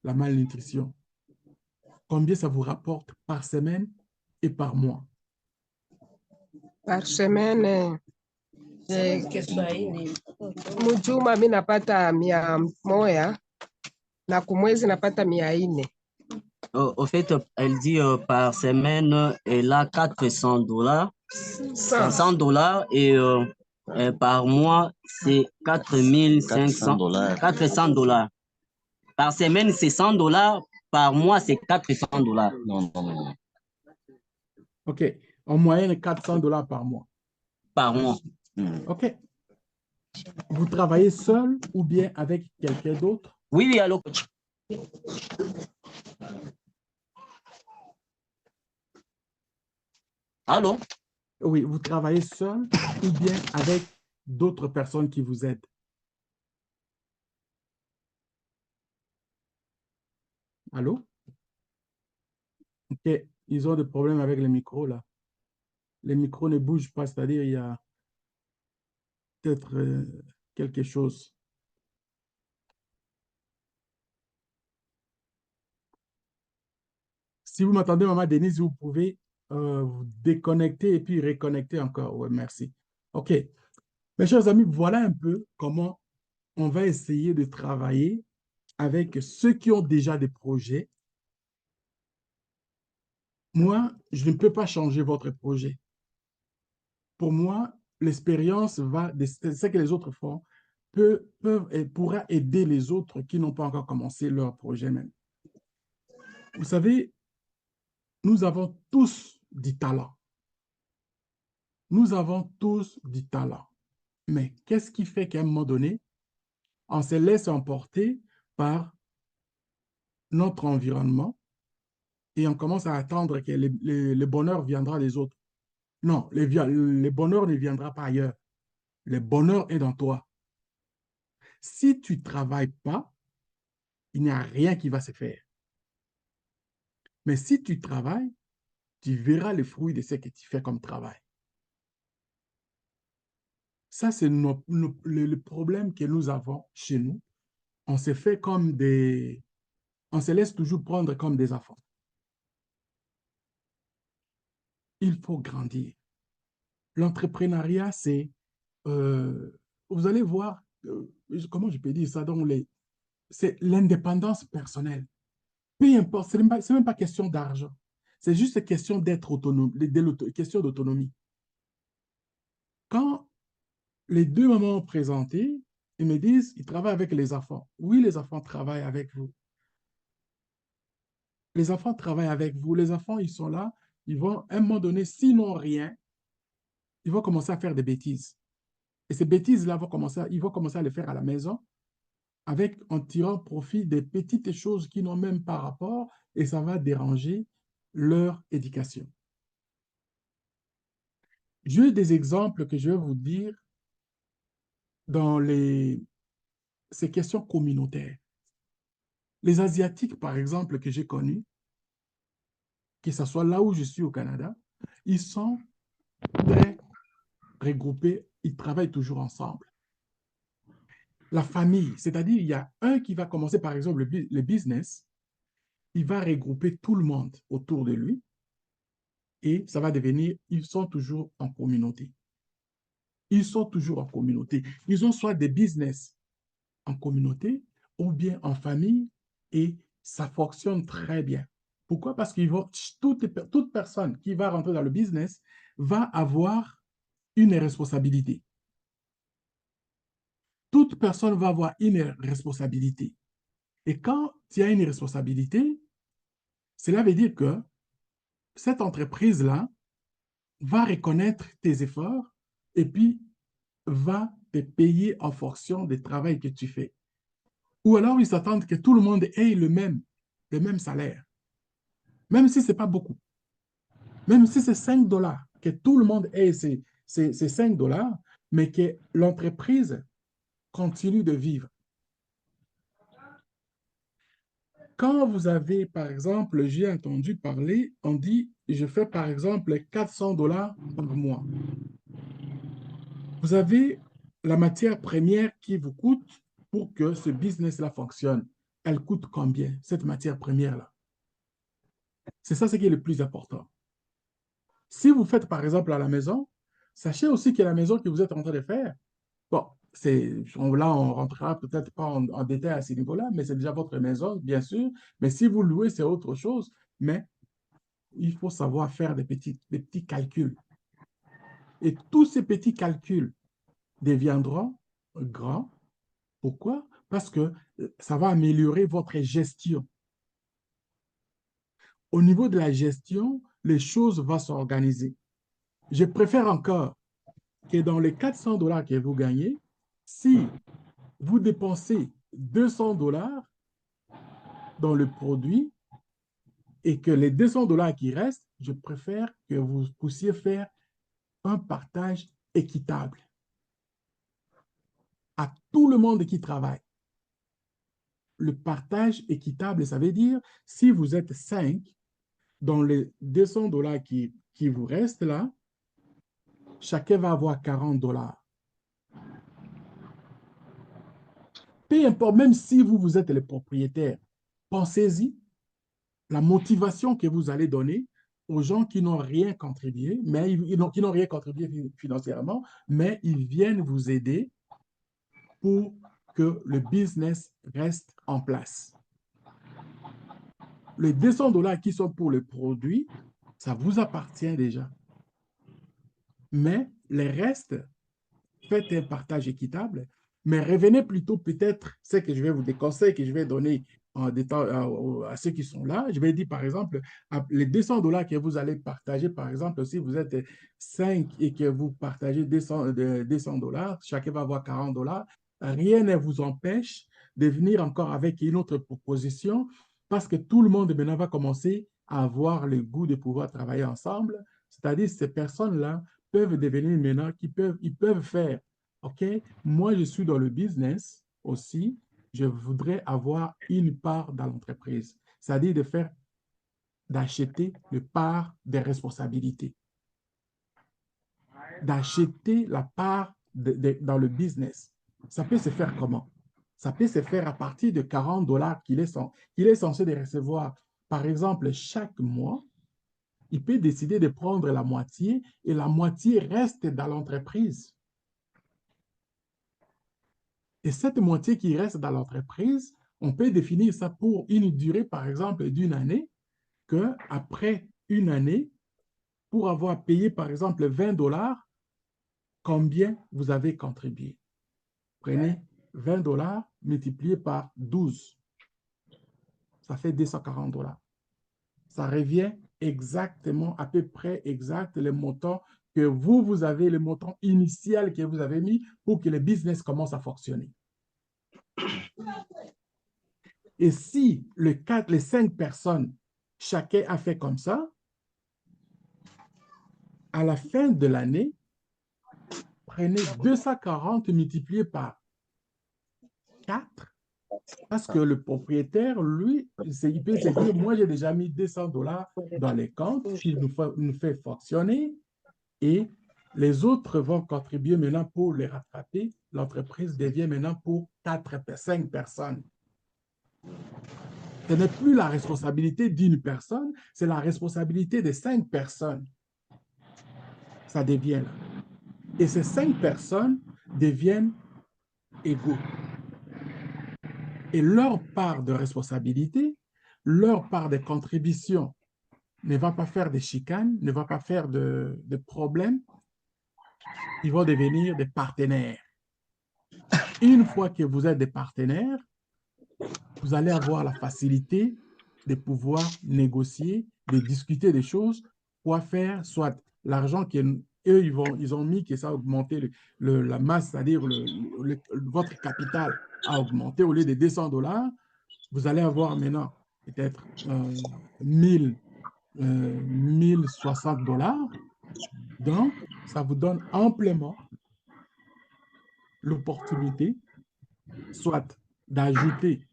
la malnutrition? Combien ça vous rapporte par semaine et par mois? Par semaine mujuma mi napata 100 na kumwezi napata 400. Au fait, elle dit par semaine, elle a $400, 500 dollars et par mois, c'est 4500 400 dollars. Par semaine, c'est 100 dollars. Par mois, c'est 400 dollars. Non, non, non. OK. En moyenne, 400 dollars par mois. Par mois. OK. Vous travaillez seul ou bien avec quelqu'un d'autre? Oui, oui, allô, coach. Allô? Oui, vous travaillez seul ou bien avec d'autres personnes qui vous aident? Allô? OK. Ils ont des problèmes avec les micros, là. Les micros ne bougent pas, c'est-à-dire il y a peut-être quelque chose. Si vous m'entendez, Maman Denise, vous pouvez vous déconnecter et puis reconnecter encore. Oui, merci. OK. Mes chers amis, voilà un peu comment on va essayer de travailler avec ceux qui ont déjà des projets. Moi, je ne peux pas changer votre projet. Pour moi, l'expérience de ce que les autres font pourra aider les autres qui n'ont pas encore commencé leur projet même. Vous savez, nous avons tous du talent. Nous avons tous du talent. Mais qu'est-ce qui fait qu'à un moment donné, on se laisse emporter par notre environnement et on commence à attendre que le bonheur viendra des autres? Non, le bonheur ne viendra pas ailleurs. Le bonheur est dans toi. Si tu ne travailles pas, il n'y a rien qui va se faire. Mais si tu travailles, tu verras les fruits de ce que tu fais comme travail. Ça, c'est le problème que nous avons chez nous. On se fait comme on se laisse toujours prendre comme des enfants. Il faut grandir. L'entrepreneuriat, c'est, vous allez voir, comment je peux dire ça, c'est l'indépendance personnelle. Peu importe, ce n'est même pas question d'argent. C'est juste question d'être autonome, question d'autonomie. Quand les deux mamans ont présenté, ils me disent, ils travaillent avec les enfants. Oui, les enfants travaillent avec vous. Les enfants travaillent avec vous. Les enfants, ils sont là. Ils vont, à un moment donné, s'ils n'ont rien, ils vont commencer à faire des bêtises. Et ces bêtises-là, ils vont commencer à les faire à la maison en tirant profit des petites choses qui n'ont même pas rapport et ça va déranger leur éducation. J'ai des exemples que je vais vous dire dans ces questions communautaires. Les Asiatiques, par exemple, que j'ai connus, que ce soit là où je suis au Canada, ils sont très regroupés, ils travaillent toujours ensemble. La famille, c'est-à-dire il y a un qui va commencer, par exemple, le business, il va regrouper tout le monde autour de lui et ça va devenir, ils sont toujours en communauté. Ils sont toujours en communauté. Ils ont soit des business en communauté ou bien en famille et ça fonctionne très bien. Pourquoi? Parce que toute personne qui va rentrer dans le business va avoir une responsabilité. Toute personne va avoir une responsabilité. Et quand tu as une responsabilité, cela veut dire que cette entreprise-là va reconnaître tes efforts et puis va te payer en fonction du travail que tu fais. Ou alors, ils s'attendent que tout le monde ait le même salaire. Même si ce n'est pas beaucoup. Même si c'est 5 dollars, que tout le monde ait ces 5 dollars, mais que l'entreprise continue de vivre. Quand vous avez, par exemple, j'ai entendu parler, on dit, je fais par exemple 400 dollars par mois. Vous avez la matière première qui vous coûte pour que ce business-là fonctionne. elle coûte combien, cette matière première-là? C'est ça ce qui est le plus important. Si vous faites, par exemple, à la maison, sachez aussi que la maison que vous êtes en train de faire, bon, là, on rentrera peut-être pas en détail à ce niveau-là, mais c'est déjà votre maison, bien sûr. Mais si vous louez, c'est autre chose. Mais il faut savoir faire des petits calculs. Et tous ces petits calculs deviendront grands. Pourquoi? Parce que ça va améliorer votre gestion. Au niveau de la gestion, les choses vont s'organiser. Je préfère encore que dans les 400 $ que vous gagnez, si vous dépensez 200 $ dans le produit et que les 200 $ qui restent, je préfère que vous puissiez faire un partage équitable à tout le monde qui travaille. Le partage équitable, ça veut dire, si vous êtes 5, dans les 200 $ qui vous restent là, chacun va avoir 40 $. Peu importe, même si vous êtes le propriétaire, pensez-y, la motivation que vous allez donner aux gens qui n'ont rien contribué, qui n'ont rien contribué financièrement, mais ils viennent vous aider pour que le business reste en place. Les 200 $ qui sont pour le produit, ça vous appartient déjà. Mais les restes, faites un partage équitable, mais revenez plutôt peut-être, ce que je vais vous déconseiller, que je vais donner en détail à ceux qui sont là. Je vais dire, par exemple, les 200 $ que vous allez partager, par exemple, si vous êtes 5 et que vous partagez 200 $, chacun va avoir 40 $, rien ne vous empêche de venir encore avec une autre proposition parce que tout le monde maintenant va commencer à avoir le goût de pouvoir travailler ensemble. C'est-à-dire ces personnes-là peuvent devenir maintenant, ils peuvent faire, OK, moi je suis dans le business aussi, je voudrais avoir une part dans l'entreprise. C'est-à-dire d'acheter une part des responsabilités, d'acheter la part dans le business. Ça peut se faire comment? Ça peut se faire à partir de 40 $ qu'il est censé de recevoir. Par exemple, chaque mois, il peut décider de prendre la moitié et la moitié reste dans l'entreprise. Et cette moitié qui reste dans l'entreprise, on peut définir ça pour une durée, par exemple, d'une année, qu'après une année, pour avoir payé, par exemple, 20 $, combien vous avez contribué? Prenez 20 $ multiplié par 12. Ça fait 240 $. Ça revient exactement, à peu près exact, le montant que vous avez, le montant initial que vous avez mis pour que le business commence à fonctionner. Et si les 5 personnes, chacun a fait comme ça, à la fin de l'année, prenez 240 multiplié par 4, parce que le propriétaire, lui, il peut se dire, moi j'ai déjà mis 200 $ dans les comptes qui nous fait fonctionner et les autres vont contribuer maintenant pour les rattraper. L'entreprise devient maintenant pour 5 personnes. Ce n'est plus la responsabilité d'une personne, c'est la responsabilité de 5 personnes. Ça devient là. Et ces 5 personnes deviennent égaux. Et leur part de responsabilité, leur part de contribution ne va pas faire de chicanes, ne va pas faire de problèmes. Ils vont devenir des partenaires. Une fois que vous êtes des partenaires, vous allez avoir la facilité de pouvoir négocier, de discuter des choses, quoi faire, soit l'argent qu'eux, ils ont mis, que ça a augmenté la masse, c'est-à-dire votre capital a augmenté. Au lieu de 200 $, vous allez avoir maintenant peut-être 1060 $. Donc, ça vous donne amplement l'opportunité, soit d'ajouter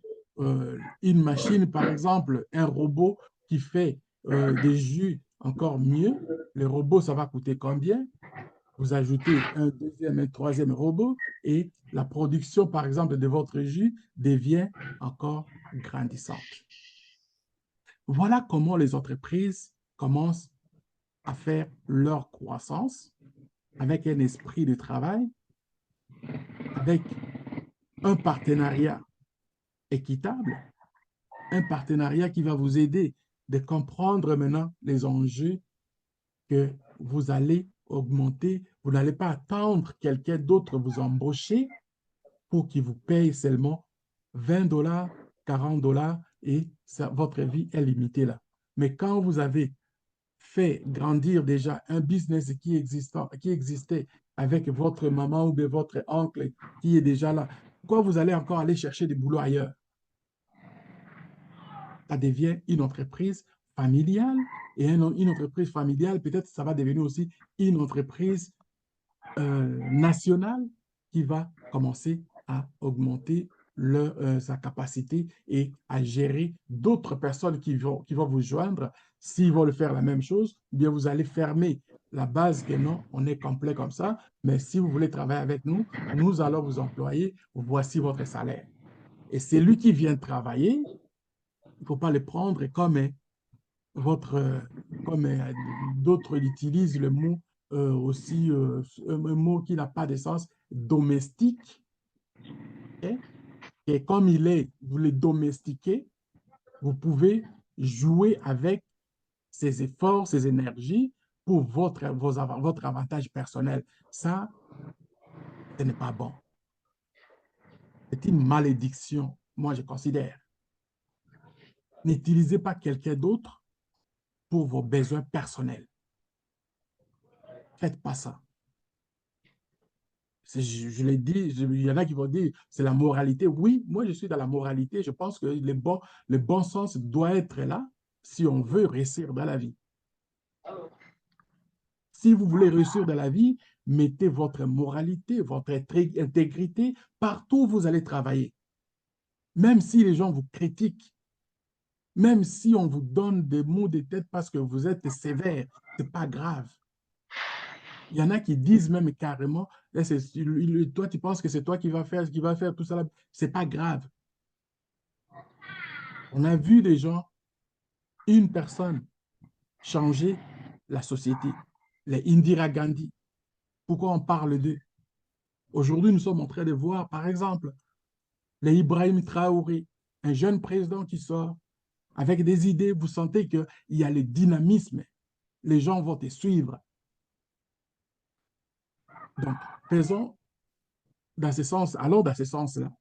une machine, par exemple, un robot qui fait des jus encore mieux. Le robot, ça va coûter combien? Vous ajoutez un deuxième, un troisième robot et la production, par exemple, de votre jus devient encore grandissante. Voilà comment les entreprises commencent à faire leur croissance avec un esprit de travail, avec un partenariat équitable, un partenariat qui va vous aider de comprendre maintenant les enjeux que vous allez augmenter. Vous n'allez pas attendre quelqu'un d'autre vous embaucher pour qu'il vous paye seulement 20 $, 40 $ et ça, votre vie est limitée là. Mais quand vous avez fait grandir déjà un business qui existait avec votre maman ou bien votre oncle qui est déjà là, pourquoi vous allez encore aller chercher du boulot ailleurs? Ça devient une entreprise familiale et une entreprise familiale, peut-être ça va devenir aussi une entreprise nationale qui va commencer à augmenter sa capacité et à gérer d'autres personnes qui vont vous joindre. S'ils vont le faire la même chose, eh bien vous allez fermer la base que non, on est complet comme ça, mais si vous voulez travailler avec nous, nous allons vous employer, voici votre salaire. Et c'est lui qui vient travailler, il ne faut pas le prendre comme comme d'autres utilisent le mot aussi, un mot qui n'a pas de sens, domestique. Okay? Et comme il est, vous le domestiquez, vous pouvez jouer avec ses efforts, ses énergies pour votre avantage personnel. Ça, ce n'est pas bon. C'est une malédiction, moi je considère. N'utilisez pas quelqu'un d'autre pour vos besoins personnels. Faites pas ça. Je l'ai dit, il y en a qui vont dire c'est la moralité. Oui, moi je suis dans la moralité. Je pense que le bon sens doit être là si on veut réussir dans la vie. Si vous voulez réussir dans la vie, mettez votre moralité, votre intégrité partout où vous allez travailler. Même si les gens vous critiquent, même si on vous donne des mots de tête parce que vous êtes sévère, ce n'est pas grave. Il y en a qui disent même carrément, toi, tu penses que c'est toi qui va faire tout ça. Ce n'est pas grave. On a vu des gens, une personne, changer la société. Les Indira Gandhi. Pourquoi on parle d'eux? Aujourd'hui, nous sommes en train de voir, par exemple, les Ibrahim Traoré, un jeune président qui sort avec des idées. Vous sentez qu'il y a le dynamisme. Les gens vont te suivre. Donc, faisons dans ce sens, allons dans ce sens-là.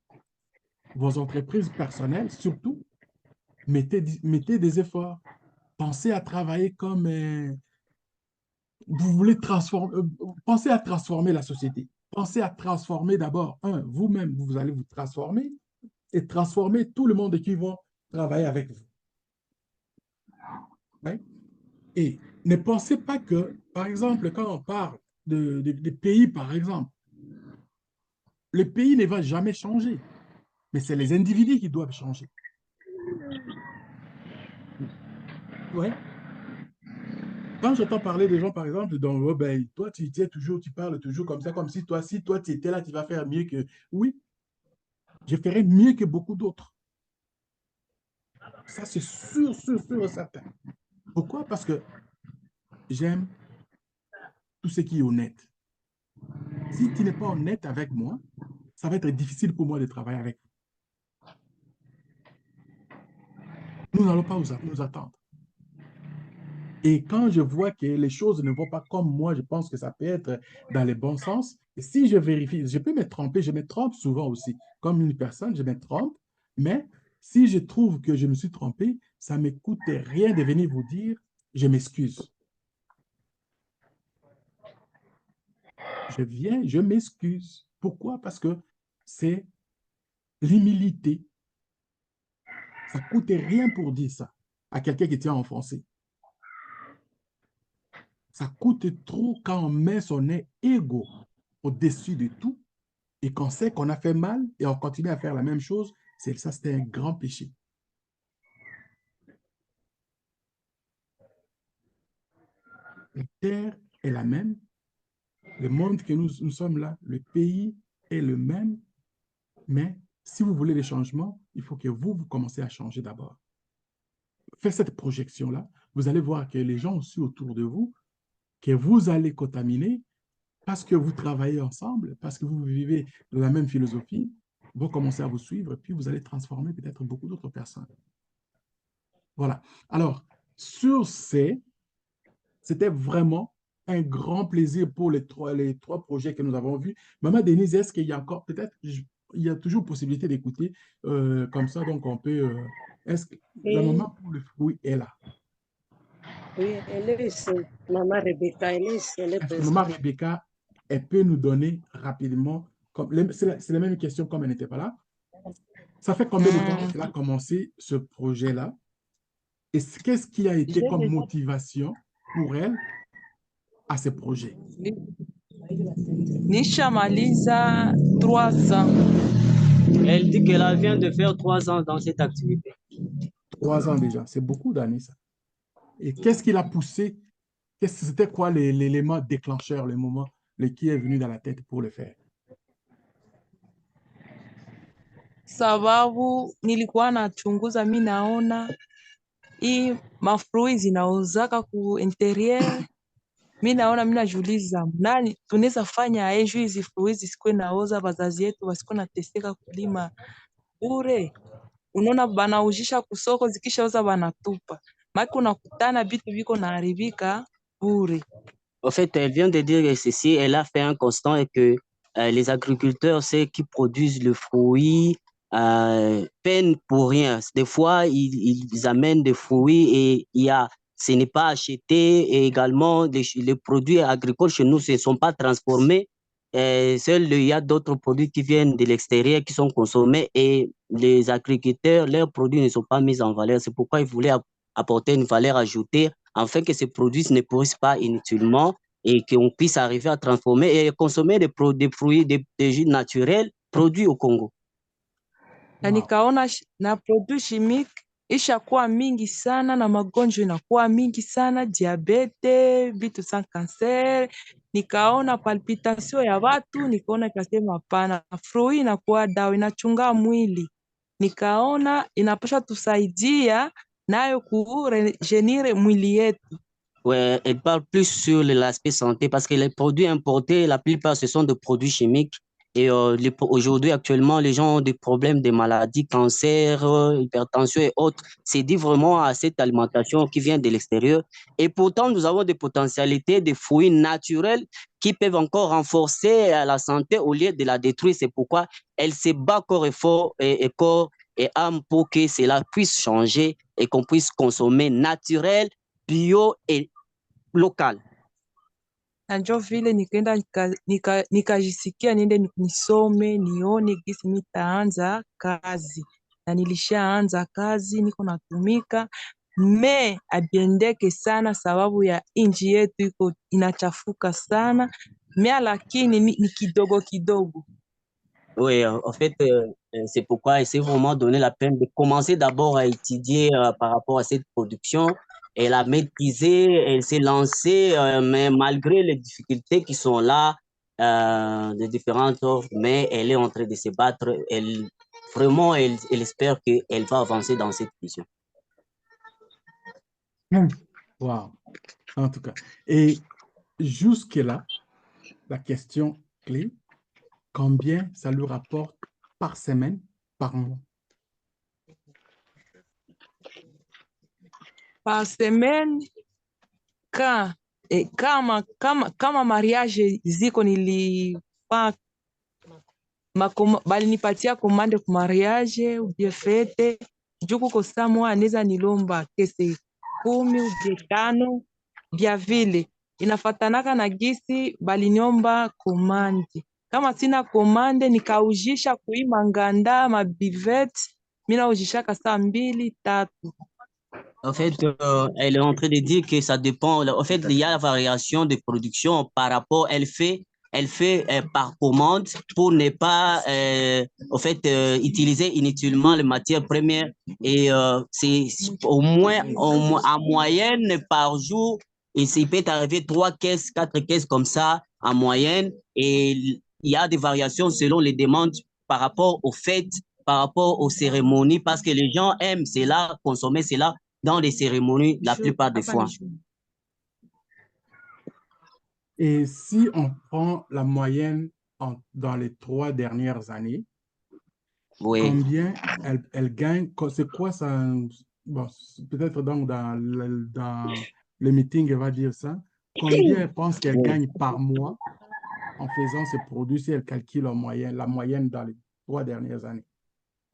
Vos entreprises personnelles, surtout, mettez des efforts. Pensez à travailler comme vous voulez transformer. Pensez à transformer la société. Pensez à transformer d'abord, vous-même, vous allez vous transformer et transformer tout le monde qui va travailler avec vous. Ouais. Et ne pensez pas que, par exemple, quand on parle de pays, par exemple, le pays ne va jamais changer, mais c'est les individus qui doivent changer. Ouais. Quand j'entends parler des gens, par exemple, dans oh, ben, toi, tu parles toujours comme ça, comme si toi, tu étais là, tu vas faire mieux que. Oui, je ferai mieux que beaucoup d'autres. Ça, c'est sûr et certain. Pourquoi? Parce que j'aime tout ce qui est honnête. Si tu n'es pas honnête avec moi, ça va être difficile pour moi de travailler avec vous. Nous n'allons pas nous attendre. Et quand je vois que les choses ne vont pas comme moi, je pense que ça peut être dans le bon sens. Et si je vérifie, je peux me tromper, je me trompe souvent aussi. Comme une personne, je me trompe, mais si je trouve que je me suis trompé, ça ne me coûte rien de venir vous dire, je m'excuse. Je viens, je m'excuse. Pourquoi? Parce que c'est l'humilité. Ça ne coûte rien pour dire ça à quelqu'un qui tient enfoncé. Ça coûte trop quand on met son ego au-dessus de tout et qu'on sait qu'on a fait mal et on continue à faire la même chose. Ça, c'est un grand péché. La terre est la même, Le monde que nous sommes là, le pays est le même, mais si vous voulez des changements, il faut que vous commencez à changer d'abord. Faites cette projection-là, vous allez voir que les gens aussi autour de vous, que vous allez contaminer parce que vous travaillez ensemble, parce que vous vivez de la même philosophie, vont commencer à vous suivre, puis vous allez transformer peut-être beaucoup d'autres personnes. Voilà. Alors, sur ces, c'était vraiment un grand plaisir pour les trois projets que nous avons vus. Maman Denise, est-ce qu'il y a encore, peut-être, il y a toujours possibilité d'écouter comme ça, donc on peut, est-ce que la maman pour le fruit est là? Oui, elle est ici. Maman Rebecca, elle est ici, elle est Est-ce que présente. maman Rebecca, elle peut nous donner rapidement, c'est la même question comme elle n'était pas là. Ça fait combien de temps qu'elle a commencé ce projet-là? Et qu'est-ce qui a été comme motivation pour elle à ce projet? Nishamaliza 3 ans. Elle dit qu'elle vient de faire 3 ans dans cette activité. 3 ans déjà, c'est beaucoup d'années ça. Et qu'est-ce qui l'a poussé? C'était quoi l'élément déclencheur, le moment qui est venu dans la tête pour le faire? Sababu nilikuwa nachunguza, mi naona hii mafrui zinauzaka ku interieur, mi naona, mi najiuliza nani tunaweza fanya eju hizi frui zisikuwe naoza, wazazi yetu wasikuwe nateseka kulima bure. Unaona banaujisha kusoko, zikishaoza banatupa, maki unakutana vitu viko naharibika bure. En fait, elle vient de dire ceci, elle a fait un constat et que les agriculteurs, ceux qui produisent le fruit, peinent pour rien. Des fois, ils amènent des fruits et ce n'est pas acheté. Et également, les produits agricoles chez nous ne sont pas transformés. Seuls, il y a d'autres produits qui viennent de l'extérieur qui sont consommés et les agriculteurs, leurs produits ne sont pas mis en valeur. C'est pourquoi ils voulaient apporter une valeur ajoutée afin que ces produits ne pourrissent pas inutilement et qu'on puisse arriver à transformer et consommer des fruits, des jus naturels produits au Congo. Na nikaona na produit chimique ishakuwa mingi sana na magonjwa inakuwa mingi sana, diabete, vitu sa cancer. Nikaona palpitation ya watu, nikaona ikasema hapana, fruit inakuwa dawa, inachunga mwili. Nikaona inapasha tusaidia nayo kurejenire mwili yetu. Ouais, elle parle plus sur l'aspect santé parce que les produits importés, la plupart, ce sont des produits chimiques. Et aujourd'hui, actuellement, les gens ont des problèmes de maladies, cancer, hypertension et autres. C'est dû vraiment à cette alimentation qui vient de l'extérieur. Et pourtant, nous avons des potentialités, des fruits naturels qui peuvent encore renforcer la santé au lieu de la détruire. C'est pourquoi elle se bat corps et fort et corps et âme pour que cela puisse changer et qu'on puisse consommer naturel, bio et local. Na njo vile nikaenda nikajisikia niende nisome nione gisi nitaanza kazi, na nilishaanza kazi, niko natumika me abiendeke sana sababu ya inji yetu iko inachafuka sana, mais lakini ni kidogo kidogo. Oui, en fait, c'est pourquoi elle s'est vraiment donné la peine de commencer d'abord à étudier par rapport à cette production. Elle a maîtrisé, elle s'est lancée, mais malgré les difficultés qui sont là, de différentes offres, mais elle est en train de se battre. Vraiment, elle espère qu'elle va avancer dans cette vision. Wow, en tout cas. Et jusque-là, la question clé, combien ça lui rapporte par semaine, par mois? Par semaine, kama mariage ziko nilipa balinipatia komande ku mariage ubie fete juu kuko saa moya anaweza nilomba kese 10 ubie 5 bya vile inafatanaka na gisi baliniomba komande. Kama sina komande nikaujisha kuima nganda mabivete, mina ujishaka saa 2, 3. En fait, elle est en train de dire que ça dépend. En fait, il y a la variation de production par rapport, elle fait par commande pour ne pas utiliser inutilement les matières premières. Et c'est au moins en moyenne par jour, il peut arriver 3 caisses, 4 caisses comme ça en moyenne et il y a des variations selon les demandes par rapport aux fêtes, par rapport aux cérémonies, parce que les gens aiment cela, consommer cela dans les cérémonies la plupart des fois. Et si on prend la moyenne dans les 3 dernières années, Oui. combien elle gagne? C'est quoi ça? Bon, peut-être donc dans le meeting, elle va dire ça. Combien elle pense qu'elle gagne par mois en faisant ces produits si elle calcule la moyenne dans les 3 dernières années?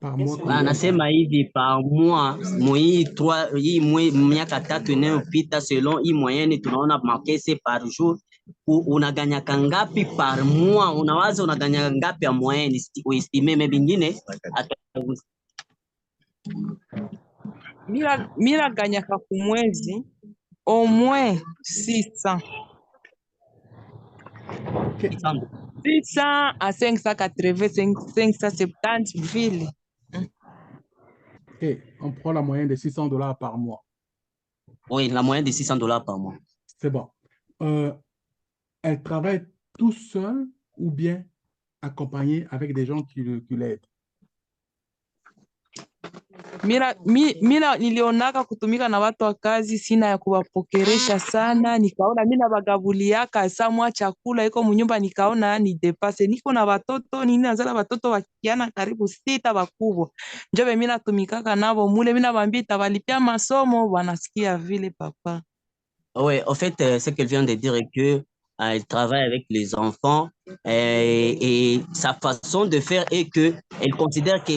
Par mois, combien elle gagne? Anasema hivi par mois miaka 3 inayopita selon hii moyenne tunaona makese par jour unaganyaka ngapi par mois, unawaza unaganyaka ngapi ya moyenne uestime maybe ingine Mila ganyaka kumwezi au moins 600. Okay. 600 à 580, 570 villes. OK, on prend la moyenne de $600 par mois. Oui, la moyenne de $600 par mois. C'est bon. Elle travaille tout seul ou bien accompagnée avec des gens qui l'aident? Mina nilionaka kutumika na watu wa kazi, sina ya kuwapokeresha sana, nikaona mina bagabuliaka samwa chakula iko munyumba, nikaona ni depase, niko na watoto nini nazala watoto wakiana karibu 6 wakubwa, njobe mina tumikaka nabo mule, mina bambita walipia masomo, wanasikia vile papa. Oui, en fait, ce qu'elle vient de dire est que elle travaille avec les enfants et sa façon de faire est que elle considère que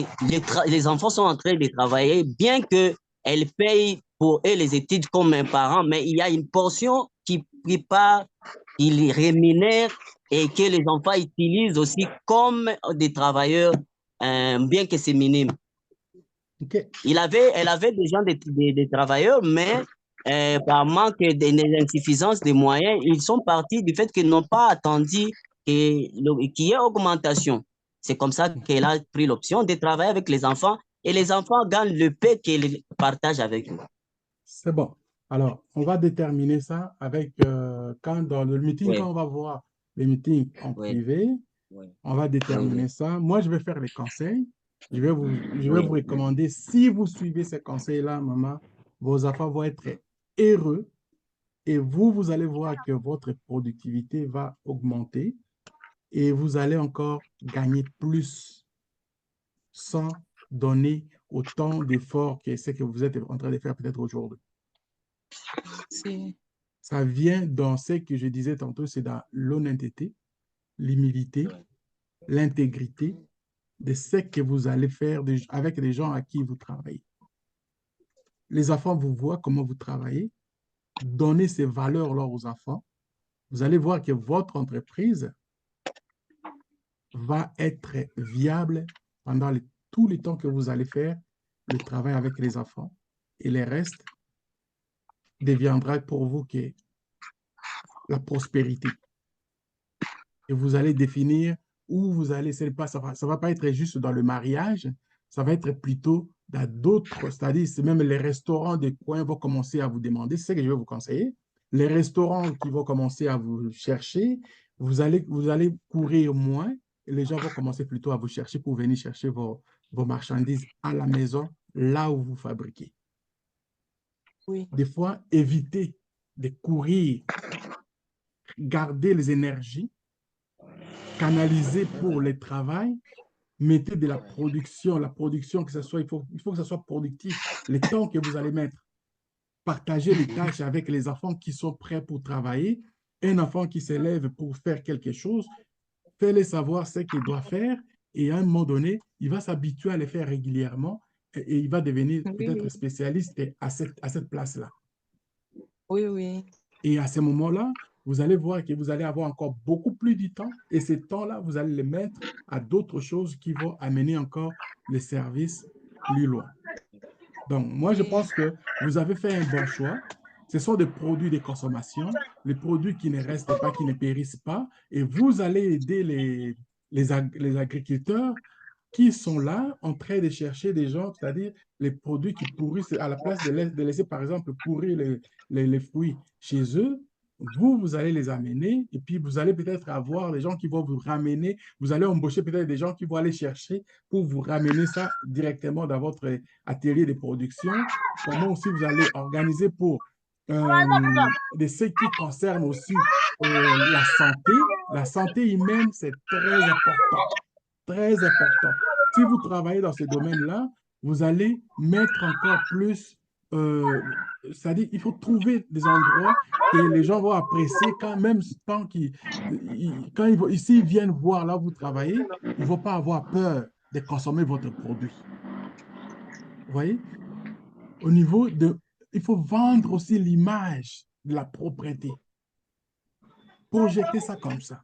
les enfants sont en train de travailler, bien que elle paye pour eux les études comme un parent, mais il y a une portion qui prépare, il rémunère et que les enfants utilisent aussi comme des travailleurs, bien que c'est minime. Okay. Elle avait déjà des travailleurs, mais par manque d'insuffisance des moyens, ils sont partis du fait qu'ils n'ont pas attendu qu'il y ait augmentation. C'est comme ça qu'elle a pris l'option de travailler avec les enfants et les enfants gagnent le pain qu'elle partage avec eux. C'est bon. Alors, on va déterminer ça avec quand dans le meeting, Oui. quand on va voir les meetings en privé, on va déterminer ça. Moi, je vais faire les conseils. Je vais vous recommander, si vous suivez ces conseils-là, maman, vos enfants vont être heureux et vous allez voir que votre productivité va augmenter et vous allez encore gagner plus sans donner autant d'efforts que ce que vous êtes en train de faire peut-être aujourd'hui. Ça vient dans ce que je disais tantôt, c'est dans l'honnêteté, l'humilité, l'intégrité de ce que vous allez faire avec les gens à qui vous travaillez. Les enfants vous voient comment vous travaillez, donnez ces valeurs-là aux enfants. Vous allez voir que votre entreprise va être viable pendant tout le temps que vous allez faire le travail avec les enfants. Et le reste deviendra pour vous que la prospérité. Et vous allez définir où vous allez, ça ne va pas être juste dans le mariage, ça va être plutôt dans d'autres, c'est-à-dire même les restaurants de coin vont commencer à vous demander, c'est ce que je vais vous conseiller, les restaurants qui vont commencer à vous chercher, vous allez courir moins et les gens vont commencer plutôt à vous chercher pour venir chercher vos marchandises à la maison, là où vous fabriquez. Oui. Des fois, évitez de courir, gardez les énergies, canaliser pour le travail, mettez de la production que ce soit, il faut que ça soit productif, le temps que vous allez mettre. Partagez les tâches avec les enfants qui sont prêts pour travailler. Un enfant qui s'élève pour faire quelque chose, faites-les savoir ce qu'il doit faire et à un moment donné, il va s'habituer à le faire régulièrement et il va devenir peut-être spécialiste à cette place-là. Oui, oui. Et à ce moment-là, vous allez voir que vous allez avoir encore beaucoup plus de temps et ce temps-là, vous allez le mettre à d'autres choses qui vont amener encore le service plus loin. Donc, moi, je pense que vous avez fait un bon choix. Ce sont des produits de consommation, les produits qui ne restent pas, qui ne périssent pas, et vous allez aider les agriculteurs qui sont là en train de chercher des gens, c'est-à-dire les produits qui pourrissent, à la place de laisser, par exemple, pourrir les fruits chez eux, vous allez les amener et puis vous allez peut-être avoir des gens qui vont vous ramener. Vous allez embaucher peut-être des gens qui vont aller chercher pour vous ramener ça directement dans votre atelier de production. Comment aussi vous allez organiser pour ce qui concerne aussi la santé. La santé humaine, c'est très important. Très important. Si vous travaillez dans ce domaine-là, vous allez mettre encore plus, c'est-à-dire il faut trouver des endroits que les gens vont apprécier quand même s'ils viennent voir là où vous travaillez, ils ne vont pas avoir peur de consommer votre produit. Vous voyez? Au niveau de, il faut vendre aussi l'image de la propreté. Projeter ça comme ça.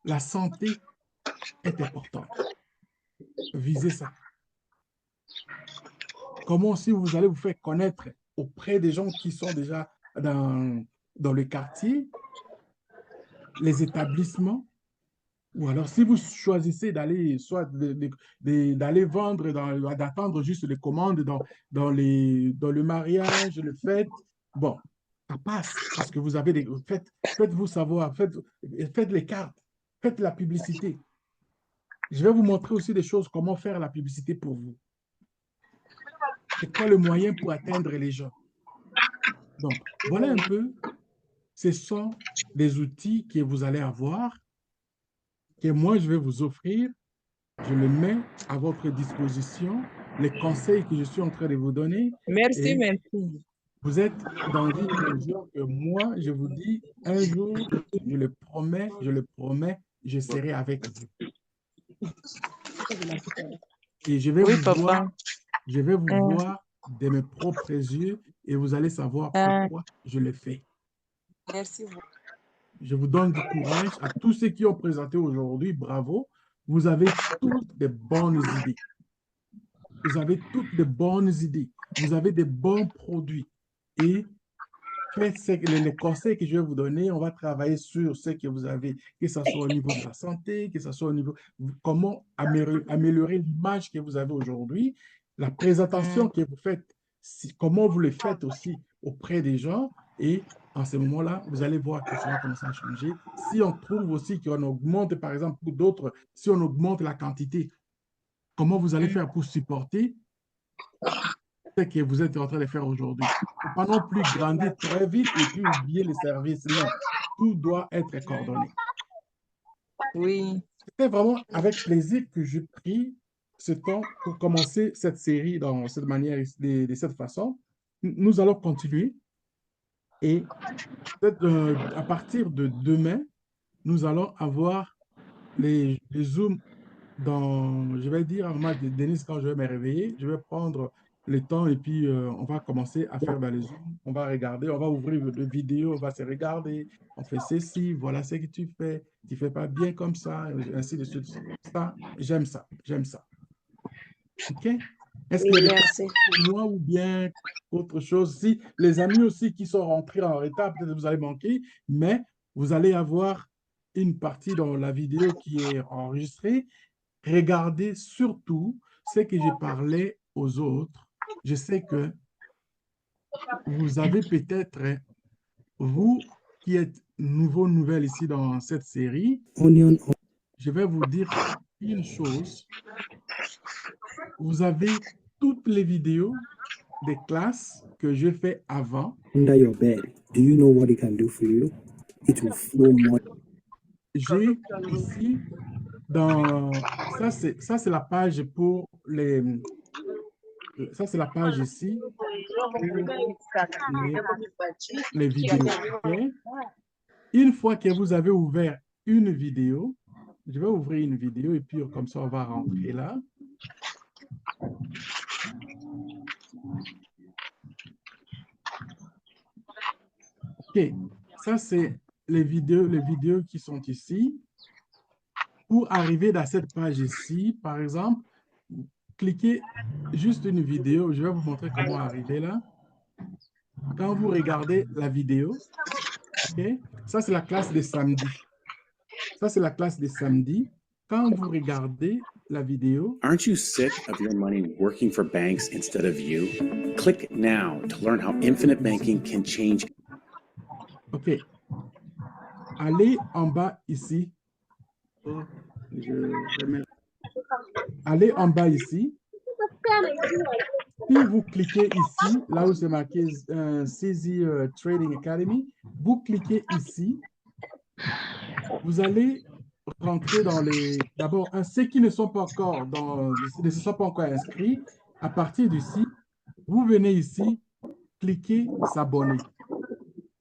La santé est importante. Visez ça. Comment aussi vous allez vous faire connaître auprès des gens qui sont déjà dans le quartier, les établissements, ou alors si vous choisissez d'aller soit d'aller vendre, d'attendre juste les commandes dans le mariage, le fête, bon, ça passe parce que vous avez faites-vous savoir, faites les cartes, faites la publicité. Je vais vous montrer aussi des choses, comment faire la publicité pour vous. C'est quoi le moyen pour atteindre les gens? Donc, voilà un peu, ce sont des outils que vous allez avoir, que moi, je vais vous offrir. Je le mets à votre disposition, les conseils que je suis en train de vous donner. Merci, merci. Vous êtes dans une mesure que moi, je vous dis, un jour, je le promets, je serai avec vous. Et je vais vous voir, de mes propres yeux et vous allez savoir pourquoi je le fais. Merci. Je vous donne du courage à tous ceux qui ont présenté aujourd'hui. Bravo. Vous avez toutes des bonnes idées. Vous avez toutes des bonnes idées. Vous avez des bons produits. Et faites les conseils que je vais vous donner. On va travailler sur ce que vous avez, que ce soit au niveau de la santé, que ce soit au niveau comment améliorer l'image que vous avez aujourd'hui, la présentation que vous faites, comment vous le faites aussi auprès des gens. Et en ce moment-là, vous allez voir que ça va commencer à changer. Si on trouve aussi qu'on augmente, par exemple, pour d'autres, si on augmente la quantité, comment vous allez faire pour supporter ce que vous êtes en train de faire aujourd'hui? Il ne faut pas non plus grandir très vite et puis oublier les services. Non, tout doit être coordonné. Oui. C'était vraiment avec plaisir que j'ai pris ce temps pour commencer cette série dans cette manière, de cette façon. Nous allons continuer. Et à partir de demain, nous allons avoir les Zooms je vais dire, Denis, quand je vais me réveiller, je vais prendre le temps et puis on va commencer à faire dans les Zooms. On va regarder, on va ouvrir des vidéos, on va se regarder, on fait ceci, voilà ce que tu ne fais pas bien comme ça, ainsi de suite. Ça, j'aime ça, j'aime ça. OK? Est-ce qu'il y a des questions pour moi ou bien autre chose? Si les amis aussi qui sont rentrés en retard, peut-être que vous allez manquer, mais vous allez avoir une partie dans la vidéo qui est enregistrée. Regardez surtout ce que j'ai parlé aux autres. Je sais que vous avez peut-être, vous qui êtes nouvelle ici dans cette série, je vais vous dire une chose. Vous avez toutes les vidéos des classes que j'ai fait avant. Under your bed. Do you know what it can do for you? It will flow more. J'ai ici, ça c'est la page pour ça c'est la page ici pour les vidéos. Okay? Une fois que vous avez ouvert une vidéo, je vais ouvrir une vidéo et puis comme ça on va rentrer là. OK, ça c'est les vidéos qui sont ici. Pour arriver dans cette page ici, par exemple, cliquez juste une vidéo. Je vais vous montrer comment arriver là. Quand vous regardez la vidéo, okay, ça c'est la classe de samedi. Ça c'est la classe de samedi. Quand vous regardez la vidéo. Aren't you sick of your money working for banks instead of you? Click now to learn how Infinite Banking can change. OK. Allez en bas ici. Oh, allez en bas ici. Si vous cliquez ici, là où c'est marqué CZ Trading Academy, vous cliquez ici. Vous allez rentrer dans les... D'abord, ceux qui ne sont pas encore ne se sont pas encore inscrits, à partir d'ici, vous venez ici, cliquez s'abonner.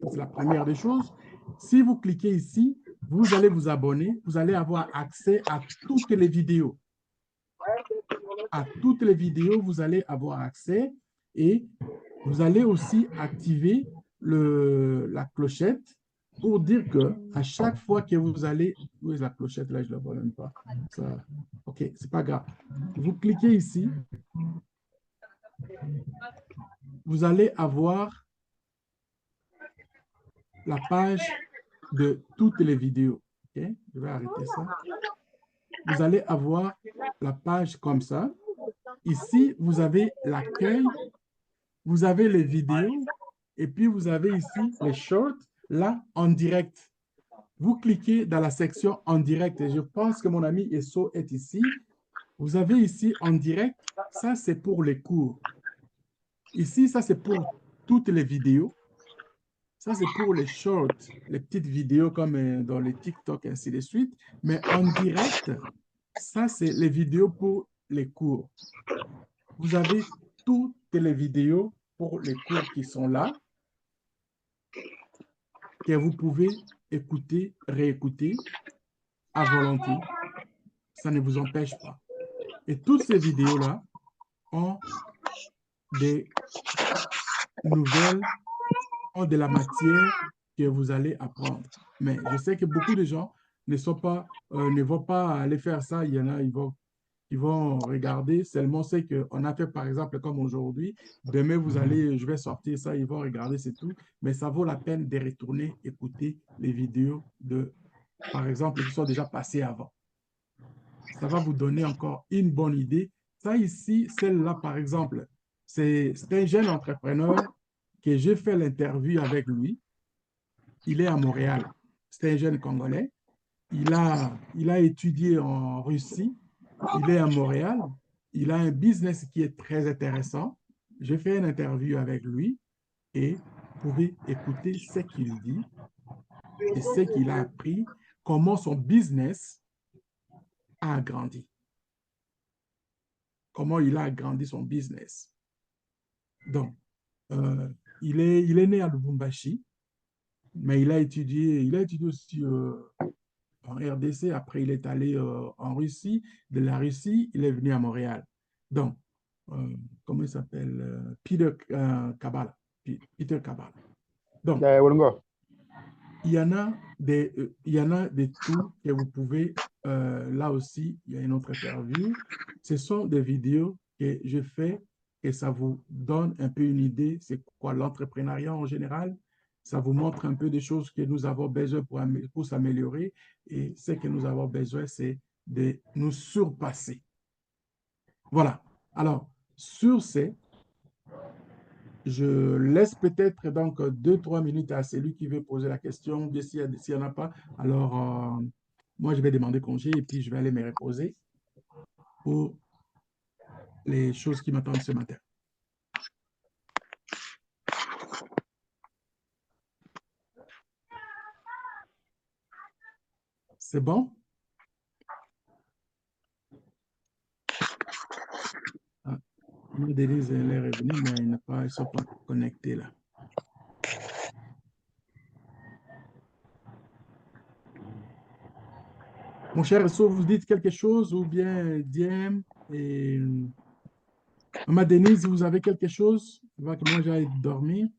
C'est la première des choses. Si vous cliquez ici, vous allez vous abonner, vous allez avoir accès à toutes les vidéos. À toutes les vidéos, vous allez avoir accès et vous allez aussi activer la clochette pour dire que à chaque fois que vous allez... Où est la clochette? Là, je ne la vois même pas. Ça, OK, c'est pas grave. Vous cliquez ici. Vous allez avoir la page de toutes les vidéos. OK? Je vais arrêter ça. Vous allez avoir la page comme ça. Ici, vous avez l'accueil, vous avez les vidéos, et puis vous avez ici les shorts, là, en direct. Vous cliquez dans la section en direct, et je pense que mon ami Esso est ici. Vous avez ici en direct, ça c'est pour les cours. Ici, ça c'est pour toutes les vidéos. Ça, c'est pour les shorts, les petites vidéos comme dans les TikTok, ainsi de suite. Mais en direct, ça, c'est les vidéos pour les cours. Vous avez toutes les vidéos pour les cours qui sont là, que vous pouvez écouter, réécouter à volonté. Ça ne vous empêche pas. Et toutes ces vidéos-là ont des nouvelles, ont de la matière que vous allez apprendre. Mais je sais que beaucoup de gens ne vont pas aller faire ça. Il y en a, ils vont regarder seulement ce qu'on a fait, par exemple, comme aujourd'hui. Demain, je vais sortir ça, ils vont regarder, c'est tout. Mais ça vaut la peine de retourner écouter les vidéos par exemple, qui sont déjà passées avant. Ça va vous donner encore une bonne idée. Ça ici, celle-là, par exemple, c'est un jeune entrepreneur que j'ai fait l'interview avec lui. Il est à Montréal. C'est un jeune Congolais. Il a étudié en Russie. Il est à Montréal. Il a un business qui est très intéressant. J'ai fait une interview avec lui et vous pouvez écouter ce qu'il dit et ce qu'il a appris, comment son business a grandi. Comment il a agrandi son business. Donc, il est né à Lubumbashi, mais il a étudié aussi en RDC. Après, il est allé en Russie. De la Russie, il est venu à Montréal. Donc, comment il s'appelle? Peter Kabala. Peter Kabala. Donc, il y en a des tout que vous pouvez, là aussi, il y a une autre interview. Ce sont des vidéos que je fais et ça vous donne un peu une idée, c'est quoi l'entrepreneuriat en général. Ça vous montre un peu des choses que nous avons besoin pour s'améliorer et ce que nous avons besoin, c'est de nous surpasser. Voilà. Alors, sur ce, je laisse peut-être donc 2-3 minutes à celui qui veut poser la question. S'il n'y en a pas, alors moi, je vais demander congé et puis je vais aller me reposer pour les choses qui m'attendent ce matin. C'est bon? Ah, Denise, elle est revenue, mais ils ne sont pas connectés là. Mon cher Esso, vous dites quelque chose ou bien Diem et Maman Denise, vous avez quelque chose? Il va que moi j'aille dormir.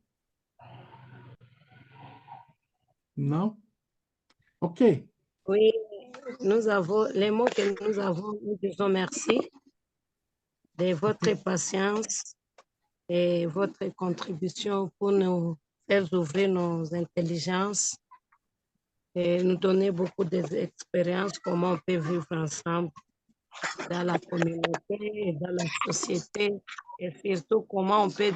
Non? OK. Oui, les mots que nous avons, nous disons merci de votre patience et votre contribution pour nous faire ouvrir nos intelligences et nous donner beaucoup d'expériences, comment on peut vivre ensemble dans la communauté, dans la société, et surtout comment on peut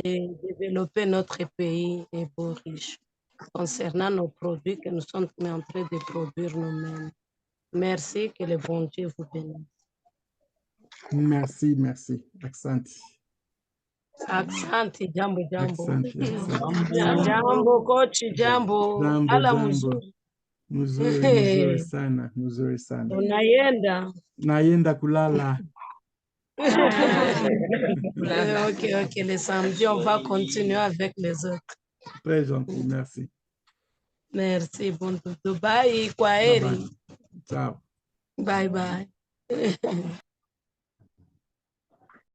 développer notre pays et beau riche. concernant nos produits que nous sommes en train de produire nous-mêmes. Merci, que le bon Dieu vous bénisse. Merci, merci. Asante. Asante, jambo. Asante. Jambo, coach, jambo. Ala mzuri. Mzuri sana, mzuri sana. Unaenda? Naenda kulala. Ok, les samedis, on va continuer avec les autres. Très gentil, merci. Merci, bon dodo. Bye, kwaheri. Ciao. Bye, bye.